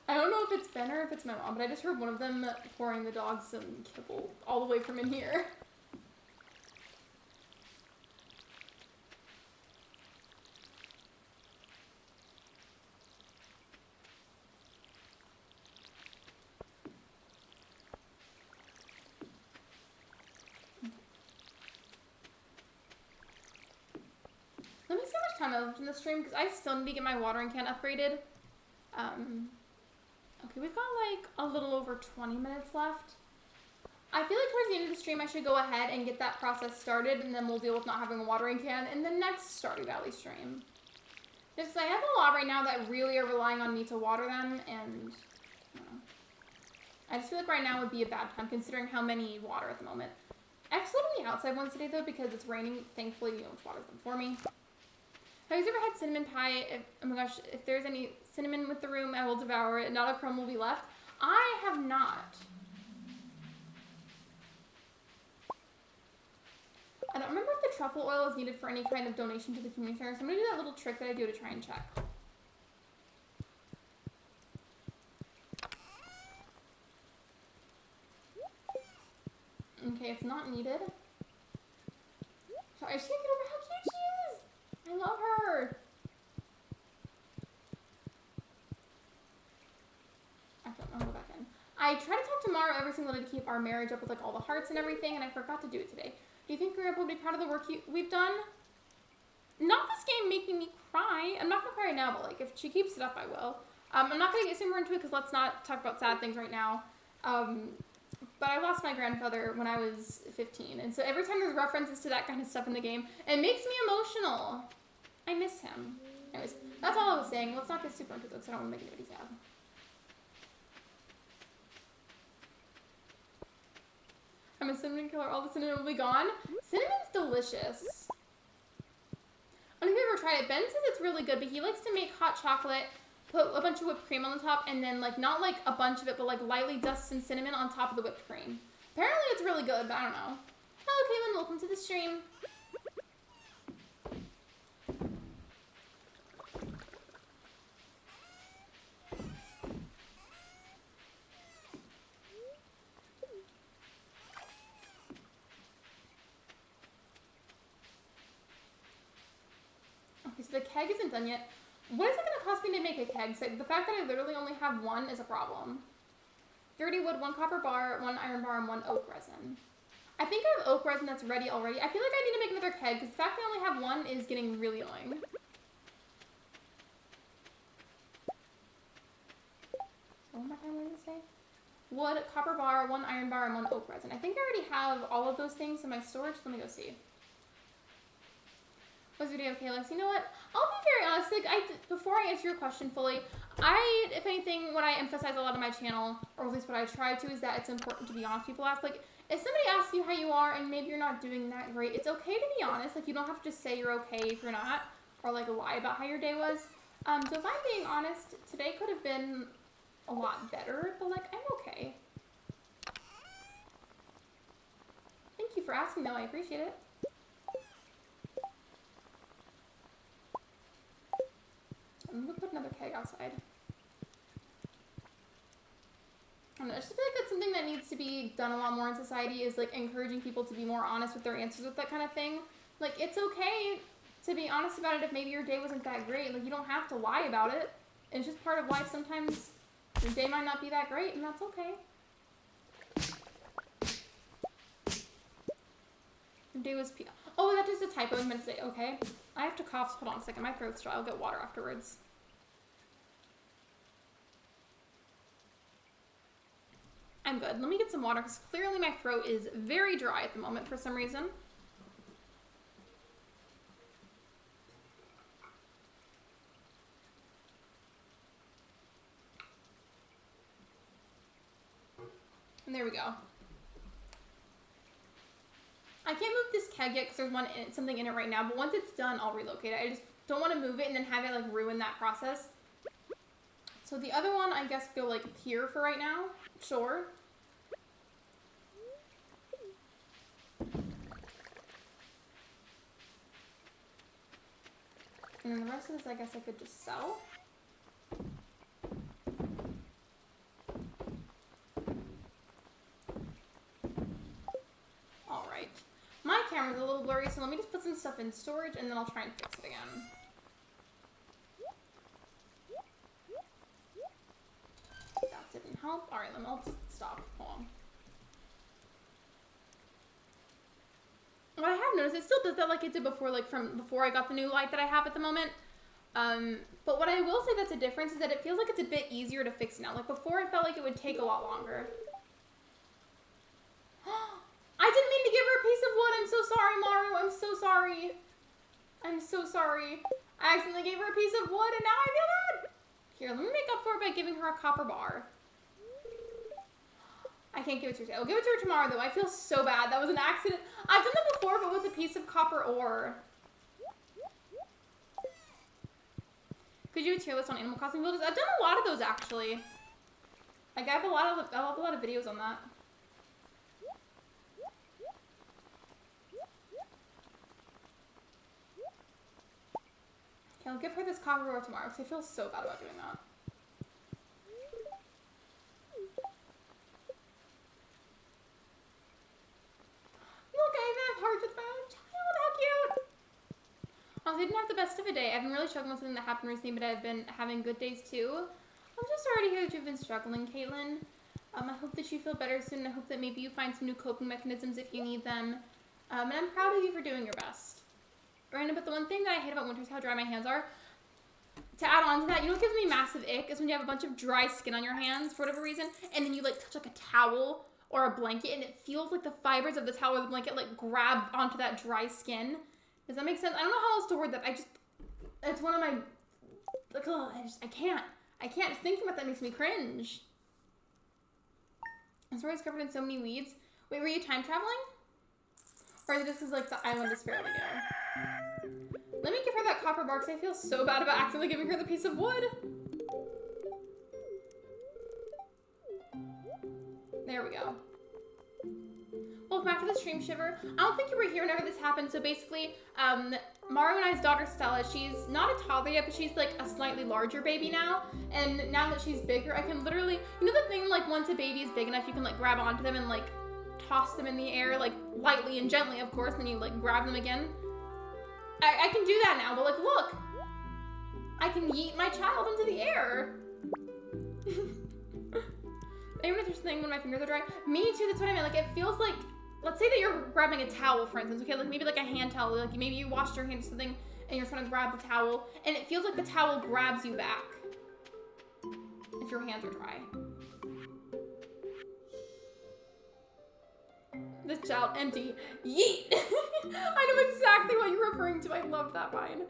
I don't know if it's Ben or if it's my mom, but I just heard one of them pouring the dog some kibble all the way from in here. Let me see how much time I left in the stream, because I still need to get my watering can upgraded. Okay, we've got like a little over 20 minutes left. I feel like towards the end of the stream I should go ahead and get that process started, and then we'll deal with not having a watering can in the next Stardew Valley stream. Just because I have a lot right now that really are relying on me to water them, and I just feel like right now would be a bad time considering how many water at the moment. Excellent on the outside ones today though, because it's raining. Thankfully, you don't water them for me. Have you ever had cinnamon pie? Oh my gosh, if there's any cinnamon with the room, I will devour it. Not a crumb will be left. I have not. I don't remember if the truffle oil is needed for any kind of donation to the community center, so I'm going to do that little trick that I do to try and check. Okay, it's not needed. So I just can't get over how cute she is! I love her! I don't know, go back in. I try to talk to Mara every single day to keep our marriage up with like all the hearts and everything, and I forgot to do it today. Do you think Grandpa will be proud of the work we've done? Not this game making me cry. I'm not gonna cry right now, but like if she keeps it up, I will. I'm not gonna get super into it because let's not talk about sad things right now. But I lost my grandfather when I was 15, and so every time there's references to that kind of stuff in the game, it makes me emotional. I miss him. Anyways, that's all I was saying. Let's not get super into it because I don't want to make anybody sad. I'm a cinnamon killer. All the cinnamon will be gone. Cinnamon's delicious. I don't know if you've ever tried it. Ben says it's really good, but he likes to make hot chocolate, put a bunch of whipped cream on the top, and then like not like a bunch of it, but like lightly dust some cinnamon on top of the whipped cream. Apparently it's really good, but I don't know. Hello, Caitlin. Welcome to the stream. Okay, so the keg isn't done yet. What is it going to cost me to make a keg? So the fact that I literally only have one is a problem. 30 wood, 1 copper bar, 1 iron bar, and 1 oak resin. I think I have oak resin that's ready already. I feel like I need to make another keg because the fact that I only have one is getting really annoying. One more time, what did it say? Wood, copper bar, 1 iron bar, and 1 oak resin. I think I already have all of those things in my storage. Let me go see. Was video okay, Lex? You know what? I'll be very honest. Like, before I answer your question fully, if anything, what I emphasize a lot on my channel, or at least what I try to, is that it's important to be honest. People ask, like, if somebody asks you how you are and maybe you're not doing that great, it's okay to be honest. Like, you don't have to just say you're okay if you're not, or like lie about how your day was. So if I'm being honest, today could have been a lot better, but like, I'm okay. Thank you for asking though, I appreciate it. I'm gonna put another keg outside. I don't know, I just feel like that's something that needs to be done a lot more in society, is like encouraging people to be more honest with their answers with that kind of thing. Like, it's okay to be honest about it if maybe your day wasn't that great. Like, you don't have to lie about it. It's just part of life. Sometimes your day might not be that great, and that's okay. Your day was oh, that's just a typo. I meant to say, okay. I have to cough. Hold on a second. My throat's dry. I'll get water afterwards. I'm good. Let me get some water because clearly my throat is very dry at the moment for some reason. And there we go. I can't move this keg yet because there's something in it right now, but once it's done, I'll relocate it. I just don't want to move it and then have it like ruin that process. So the other one, I guess, go like here for right now. Sure. And then the rest of this, I guess I could just sell. Alright. My camera's a little blurry, so let me just put some stuff in storage and then I'll try and fix it again. That didn't help. Alright, I'll just stop. Hold on. What I have noticed, it still does that like it did before, like from before I got the new light that I have at the moment. But what I will say that's a difference is that it feels like it's a bit easier to fix now. Like before it felt like it would take a lot longer. I didn't mean to give her a piece of wood. I'm so sorry, Mario. I'm so sorry. I'm so sorry. I accidentally gave her a piece of wood and now I feel bad. Here, let me make up for it by giving her a copper bar. I can't give it to her today. I'll give it to her tomorrow, though. I feel so bad. That was an accident. I've done that before, but with a piece of copper ore. Could you do a tier list on Animal Crossing villages? I've done a lot of those, actually. Like, I have a lot of videos on that. Okay, I'll give her this copper ore tomorrow because I feel so bad about doing that. Look, I even have hearts with my own child. How cute! Honestly, I didn't have the best of a day. I've been really struggling with something that happened recently, but I've been having good days too. I'm just sorry to hear that you've been struggling, Caitlin. I hope that you feel better soon. I hope that maybe you find some new coping mechanisms if you need them. And I'm proud of you for doing your best. Random, but the one thing that I hate about winter is how dry my hands are. To add on to that, you know what gives me massive ick is when you have a bunch of dry skin on your hands for whatever reason, and then you like touch like a towel or a blanket, and it feels like the fibers of the towel or the blanket like grab onto that dry skin. Does that make sense? I don't know how else to word that. It's one of my, like, ugh, I can't. Just thinking about that makes me cringe. This road is covered in so many weeds. Wait, were you time traveling? Or is it just because, like, the island is fairly new? Let me give her that copper bar because I feel so bad about accidentally giving her the piece of wood. There we go. Welcome back to the stream, Shiver. I don't think you were here whenever this happened. So basically, Mario and I's daughter, Stella, she's not a toddler yet, but she's like a slightly larger baby now. And now that she's bigger, I can literally, you know the thing, like once a baby is big enough, you can like grab onto them and like toss them in the air, like lightly and gently, of course, and then you like grab them again. I can do that now, but like, look, I can yeet my child into the air. Even if there's something when my fingers are dry. Me too, that's what I meant. Like, it feels like, let's say that you're grabbing a towel, for instance, okay? Like, maybe like a hand towel. Like, maybe you washed your hands or something, and you're trying to grab the towel, and it feels like the towel grabs you back. If your hands are dry. This child empty. Yeet! I know exactly what you're referring to. I love that line.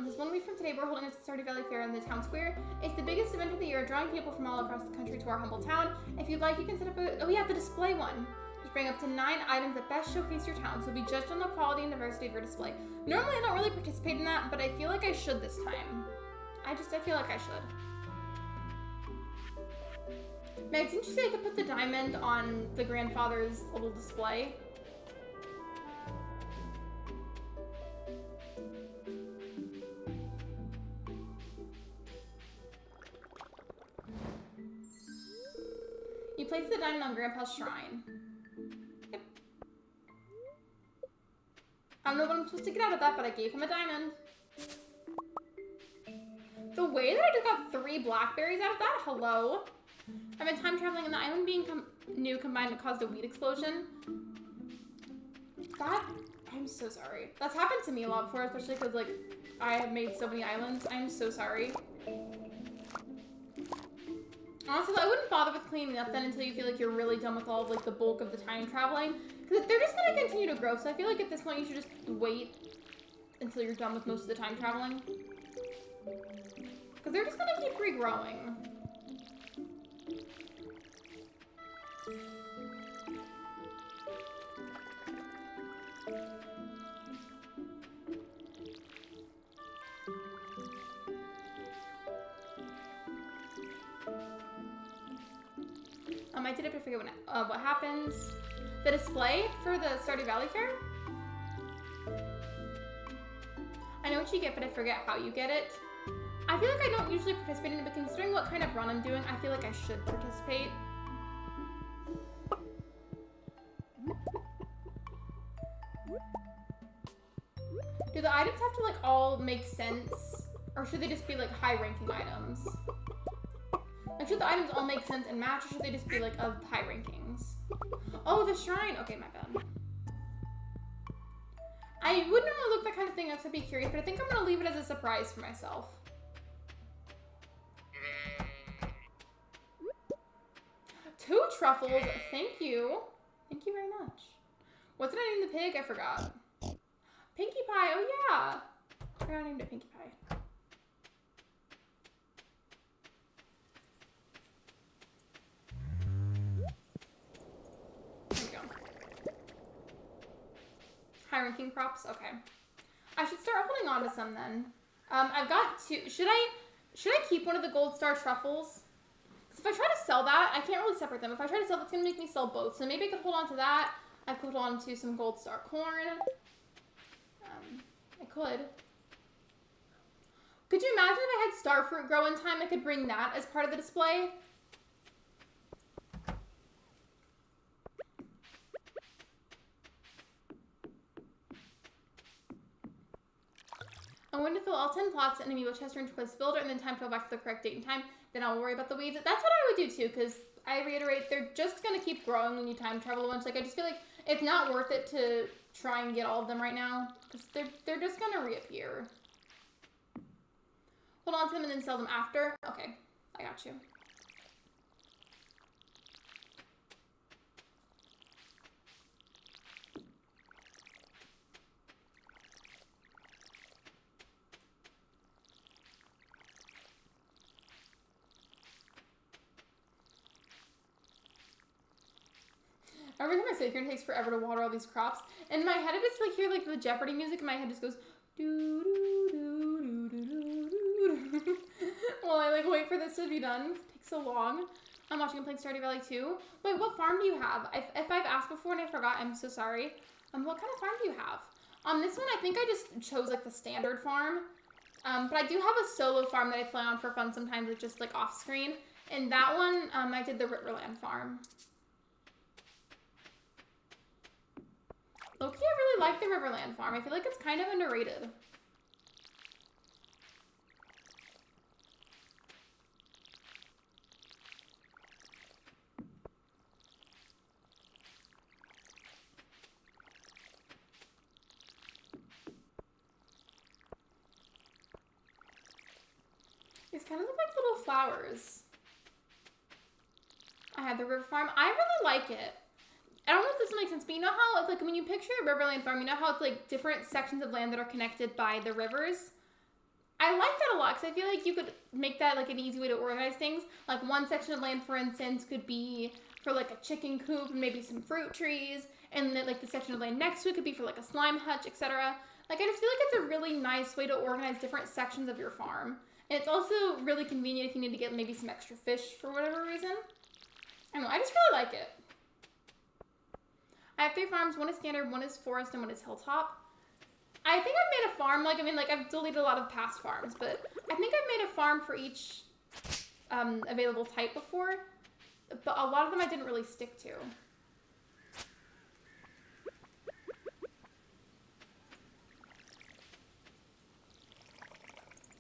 This is 1 week from today. We're holding a Stardew Valley Fair in the town square. It's the biggest event of the year, drawing people from all across the country to our humble town. If you'd like, you can set up a... Oh, we have the display one. Just bring up to 9 items that best showcase your town, so be judged on the quality and diversity of your display. Normally, I don't really participate in that, but I feel like I should this time. I feel like I should. Meg, didn't you say I could put the diamond on the grandfather's little display? You place the diamond on Grandpa's shrine. Yep. I don't know what I'm supposed to get out of that, but I gave him a diamond. The way that I just got 3 blackberries out of that? Hello? I've been time traveling and the island being new combined caused a weed explosion. That, I'm so sorry. That's happened to me a lot before, especially because like I have made so many islands. I'm so sorry. Honestly, I wouldn't bother with cleaning up then until you feel like you're really done with all of like the bulk of the time traveling. Because they're just going to continue to grow, so I feel like at this point you should just wait until you're done with most of the time traveling. Because they're just going to keep regrowing. I did it, but I forget what happens. The display for the Stardew Valley Fair? I know what you get, but I forget how you get it. I feel like I don't usually participate in it, but considering what kind of run I'm doing, I feel like I should participate. Do the items have to like all make sense? Or should they just be like high-ranking items? Like, should the items all make sense and match, or should they just be, like, of high rankings? Oh, the shrine! Okay, my bad. I wouldn't normally look that kind of thing up, so I'd be curious, but I think I'm gonna leave it as a surprise for myself. 2 truffles, thank you. Thank you very much. What did I name the pig? I forgot. Pinkie Pie, oh yeah! I forgot I named it Pinkie Pie. High-ranking crops? Okay. I should start holding on to some then. I've got 2. Should I keep one of the gold star truffles? Because if I try to sell that, I can't really separate them. If I try to sell, that's going to make me sell both. So maybe I could hold on to that. I could hold on to some gold star corn. I could. Could you imagine if I had star fruit grow in time? I could bring that as part of the display. I'm going to fill all 10 plots and amiibo chest into place builder and then time to go back to the correct date and time. Then I'll worry about the weeds. That's what I would do too, because I reiterate, they're just going to keep growing when you time travel a bunch. Like, I just feel like it's not worth it to try and get all of them right now, because they're just going to reappear. Hold on to them and then sell them after. Okay, I got you. Every time I say here, it takes forever to water all these crops. In my head, I just like hear like the Jeopardy music, and my head just goes doo doo doo doo doo doo doo. While I like wait for this to be done. It takes so long. I'm watching and playing Stardew Valley too. Wait, what farm do you have? If I've asked before and I forgot, I'm so sorry. What kind of farm do you have? On this one, I think I just chose like the standard farm. But I do have a solo farm that I play on for fun sometimes. It's just like off screen. And that one, I did the Riverland farm. Loki, I really like the Riverland farm. I feel like it's kind of underrated. These kind of look like little flowers. I have the river farm. I really like it. I don't know if this makes sense, but you know how it's like when you picture a Riverland farm, you know how it's like different sections of land that are connected by the rivers? I like that a lot because I feel like you could make that like an easy way to organize things. Like one section of land, for instance, could be for like a chicken coop and maybe some fruit trees. And then like the section of land next to it could be for like a slime hutch, etc. Like I just feel like it's a really nice way to organize different sections of your farm. And it's also really convenient if you need to get maybe some extra fish for whatever reason. I don't know, I just really like it. I have 3 farms. One is standard, one is forest, and one is hilltop. I think I've made a farm, like, I mean, like, I've deleted a lot of past farms, but I think I've made a farm for each available type before, but a lot of them I didn't really stick to.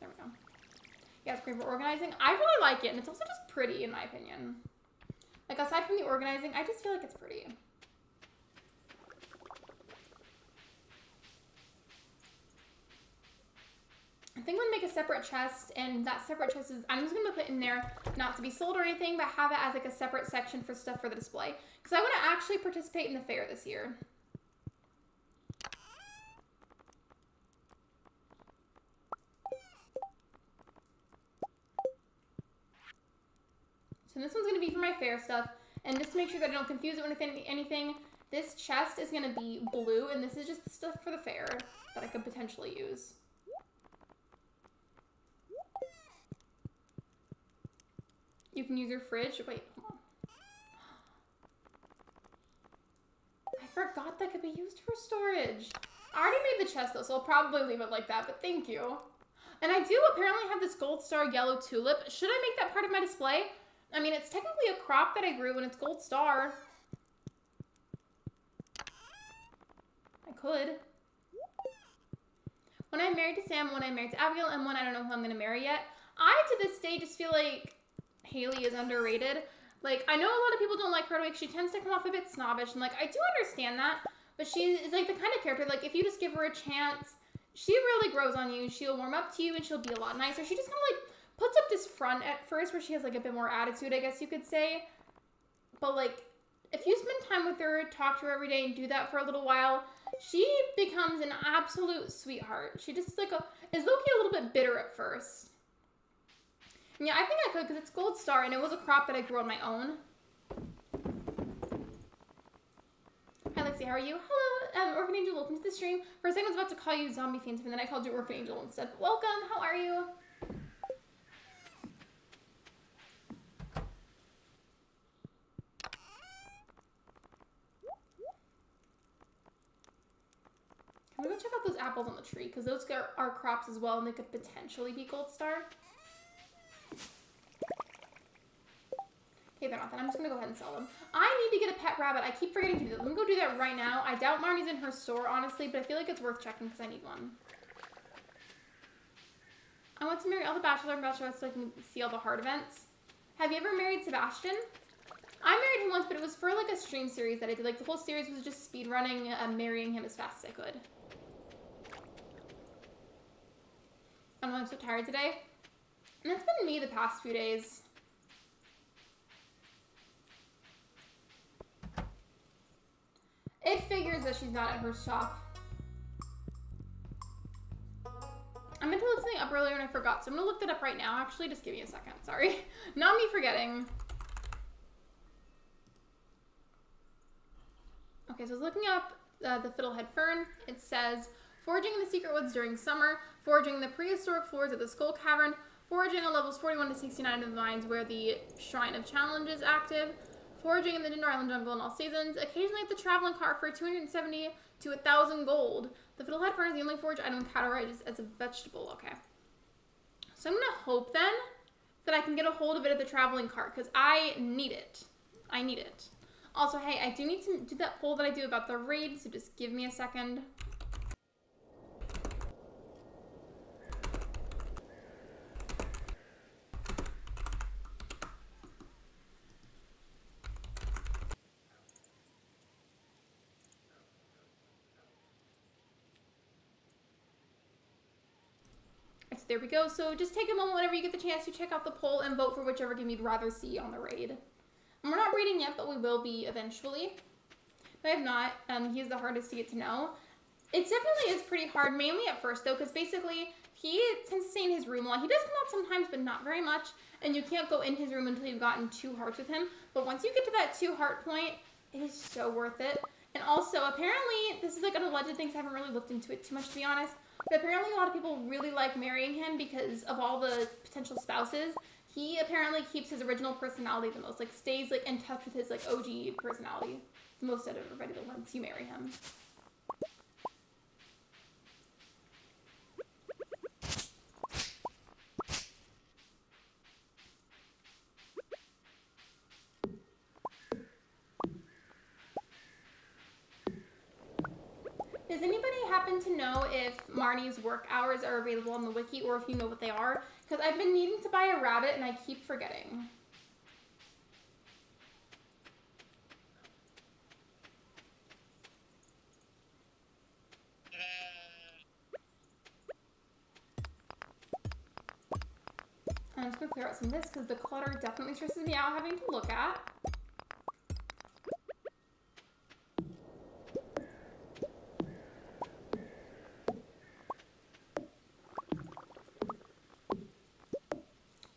There we go. Yeah, it's great for organizing. I really like it, and it's also just pretty, in my opinion. Like, aside from the organizing, I just feel like it's pretty. I think I'm gonna make a separate chest, and that separate chest is, I'm just gonna put in there, not to be sold or anything, but have it as like a separate section for stuff for the display. Because I want to actually participate in the fair this year. So this one's gonna be for my fair stuff, and just to make sure that I don't confuse it with anything, this chest is gonna be blue, and this is just the stuff for the fair that I could potentially use. You can use your fridge. Wait, hold on. I forgot that could be used for storage. I already made the chest though, so I'll probably leave it like that, but thank you. And I do apparently have this gold star yellow tulip. Should I make that part of my display? I mean, it's technically a crop that I grew and it's gold star. I could. When I'm married to Sam, when I'm married to Abigail, and when I don't know who I'm gonna marry yet, I to this day just feel like Haley is underrated. Like, I know a lot of people don't like her, like, she tends to come off a bit snobbish, and, like, I do understand that, but she is, like, the kind of character, like, if you just give her a chance, she really grows on you, she'll warm up to you, and she'll be a lot nicer. She just kind of, like, puts up this front at first, where she has, like, a bit more attitude, I guess you could say, but, like, if you spend time with her, talk to her every day, and do that for a little while, she becomes an absolute sweetheart. She just, like, is low-key a little bit bitter at first. Yeah, I think I could because it's gold star and it was a crop that I grew on my own. Hi Lexi, how are you? Hello, Orphan Angel, welcome to the stream. For a second I was about to call you Zombie Phantom and then I called you Orphan Angel instead. Welcome, how are you? Can we go check out those apples on the tree because those are crops as well and they could potentially be gold star. Okay, they're not. Then I'm just gonna go ahead and sell them. I need to get a pet rabbit. I keep forgetting to do that. Let me go do that right now. I doubt Marnie's in her store, honestly, but I feel like it's worth checking because I need one. I want to marry all the bachelor and bachelorettes so I can see all the hard events. Have you ever married Sebastian? I married him once, but it was for like a stream series that I did. Like the whole series was just speed running, marrying him as fast as I could. I don't know, I'm so tired today. And it's been me the past few days. It figures that she's not at her shop. I meant to look something up earlier and I forgot, so I'm gonna look that up right now. Actually, just give me a second. Sorry. Not me forgetting. Okay, so I was looking up the fiddlehead fern. It says, foraging in the secret woods during summer, foraging the prehistoric floors of the skull cavern, foraging on levels 41 to 69 of the mines where the Shrine of Challenge is active, foraging in the Dinder Island jungle in all seasons, occasionally at the traveling cart for 270 to 1,000 gold. The fiddlehead fern is the only forage item categorized as a vegetable. Okay. So I'm gonna hope then that I can get a hold of it at the traveling cart because I need it. I need it. Also, hey, I do need to do that poll that I do about the raid, so just give me a second. So there we go. So just take a moment whenever you get the chance to check out the poll and vote for whichever game you'd rather see on the raid. And we're not reading yet, but we will be eventually. If I have not, he's the hardest to get to know. It definitely is pretty hard, mainly at first though, because basically he tends to stay in his room a lot. He does come out sometimes, but not very much. And you can't go in his room until you've gotten 2 hearts with him. But once you get to that 2 heart point, it is so worth it. And also, apparently, this is like an alleged thing, so I haven't really looked into it too much to be honest. But apparently a lot of people really like marrying him because of all the potential spouses. He apparently keeps his original personality the most, like stays like in touch with his like OG personality the most out of everybody that once you marry him. Does anybody happen to know if Marnie's work hours are available on the wiki or if you know what they are? Because I've been needing to buy a rabbit and I keep forgetting. I'm just going to clear out some of this because the clutter definitely stresses me out having to look at.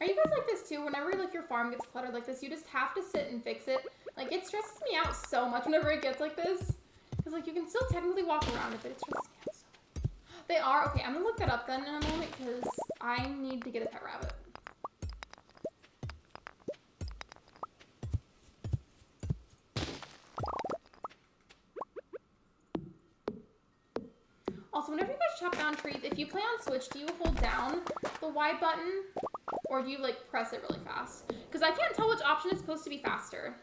Are you guys like this too? Whenever like your farm gets cluttered like this, you just have to sit and fix it. Like it stresses me out so much whenever it gets like this. Because like you can still technically walk around it, but it stresses me out so much. They are? Okay, I'm gonna look that up then in a moment because I need to get a pet rabbit. Also, whenever you guys chop down trees, if you play on Switch, do you hold down the Y button? Or do you like press it really fast? Because I can't tell which option is supposed to be faster.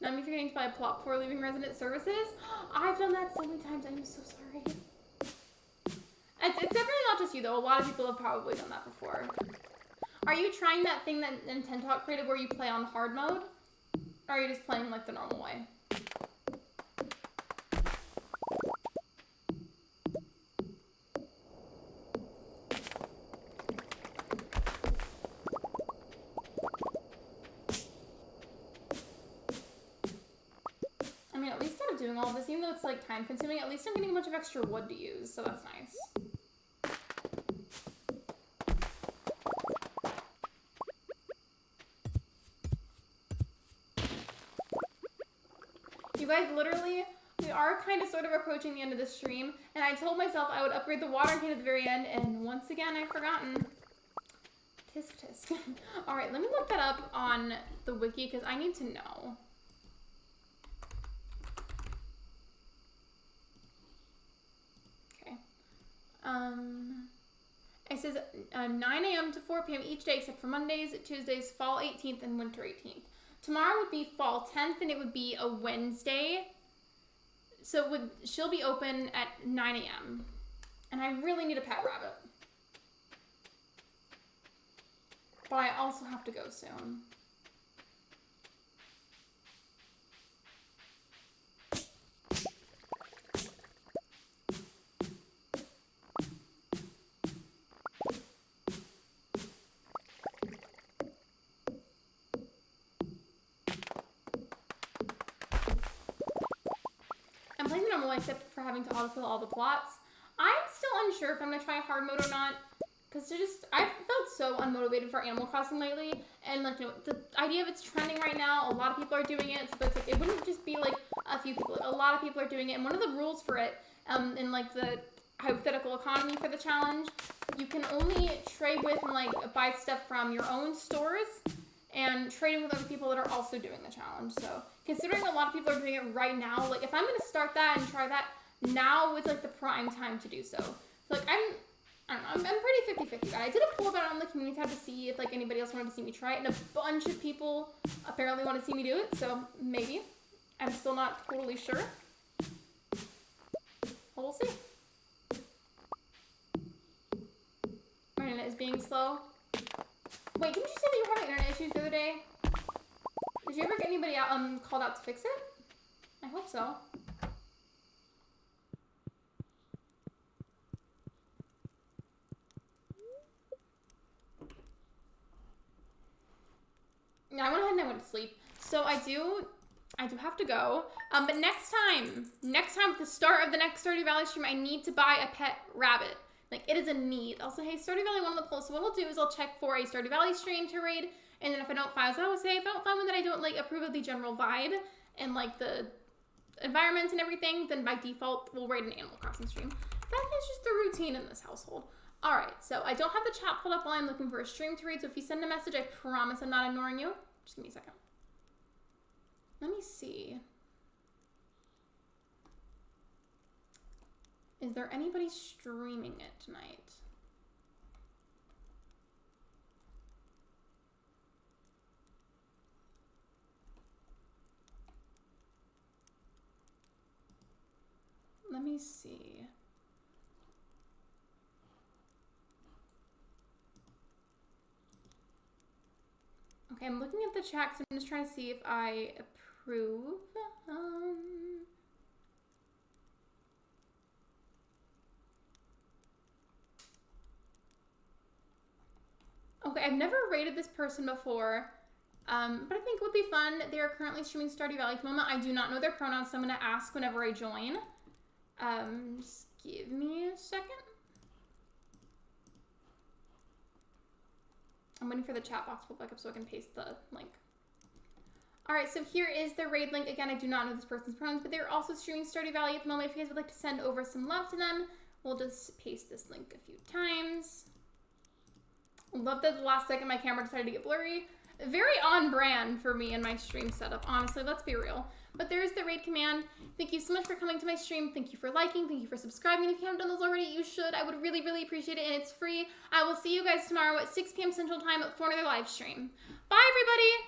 Now I'm forgetting to buy a plot before leaving resident services. I've done that so many times. I'm so sorry. It's definitely not just you though. A lot of people have probably done that before. Are you trying that thing that Nintendo created where you play on hard mode? Or are you just playing like the normal way? I mean, at least out of doing all this, even though it's like time consuming, at least I'm getting a bunch of extra wood to use, so that's nice. You guys, literally, we are kind of sort of approaching the end of the stream, and I told myself I would upgrade the water can at the very end, and once again, I've forgotten. Tisk tisk. All right, let me look that up on the wiki because I need to know. Okay. It says 9 a.m. to 4 p.m. each day except for Mondays, Tuesdays, fall 18th, and winter 18th. Tomorrow would be fall 10th, and it would be a Wednesday. So she'll be open at 9 a.m. And I really need a pet rabbit. But I also have to go soon. I'm playing the normal one except for having to autofill all the plots. I'm still unsure if I'm gonna try hard mode or not. Because I've felt so unmotivated for Animal Crossing lately, and like, you know, the idea of it's trending right now, a lot of people are doing it, so it's like, it wouldn't just be like a few people, a lot of people are doing it, and one of the rules for it, in like the hypothetical economy for the challenge, you can only trade with and like buy stuff from your own stores, and trading with other people that are also doing the challenge. So, considering a lot of people are doing it right now, like, if I'm gonna start that and try that, now is like the prime time to do so. So like, I don't know, I'm pretty 50-50. I did a poll about it on the community tab to see if like anybody else wanted to see me try it, and a bunch of people apparently want to see me do it, so maybe. I'm still not totally sure. But we'll see. My internet is being slow. Wait, didn't you say that you were having internet issues the other day? Did you ever get anybody out called out to fix it? I hope so. Yeah, I went ahead and I went to sleep. So I do have to go. But next time, at the start of the next Stardew Valley stream, I need to buy a pet rabbit. Like, it is a need. Also, hey, Stardew Valley won the poll. So what I'll do is I'll check for a Stardew Valley stream to raid. And then if I don't find, so I would say, if I don't find one that I don't, like, approve of the general vibe and, like, the environment and everything, then by default, we'll raid an Animal Crossing stream. That is just the routine in this household. All right, so I don't have the chat pulled up while I'm looking for a stream to read, so if you send a message, I promise I'm not ignoring you. Just give me a second. Let me see. Is there anybody streaming it tonight? Let me see. Okay, I'm looking at the chat because I'm just trying to see if I approve. Okay, I've never rated this person before, but I think it would be fun. They are currently streaming Stardew Valley at the moment. I do not know their pronouns, so I'm going to ask whenever I join. Just give me a second. I'm waiting for the chat box to pull back up so I can paste the link. All right, so here is the raid link. Again, I do not know this person's pronouns, but they're also streaming Stardew Valley at the moment. If you guys would like to send over some love to them, we'll just paste this link a few times. Love that the last second my camera decided to get blurry. Very on brand for me and my stream setup, honestly, let's be real. But there's the raid command. Thank you so much for coming to my stream. Thank you for liking. Thank you for subscribing. If you haven't done those already, you should. I would really, really appreciate it, and it's free. I will see you guys tomorrow at 6 p.m. Central Time for another live stream. Bye, everybody!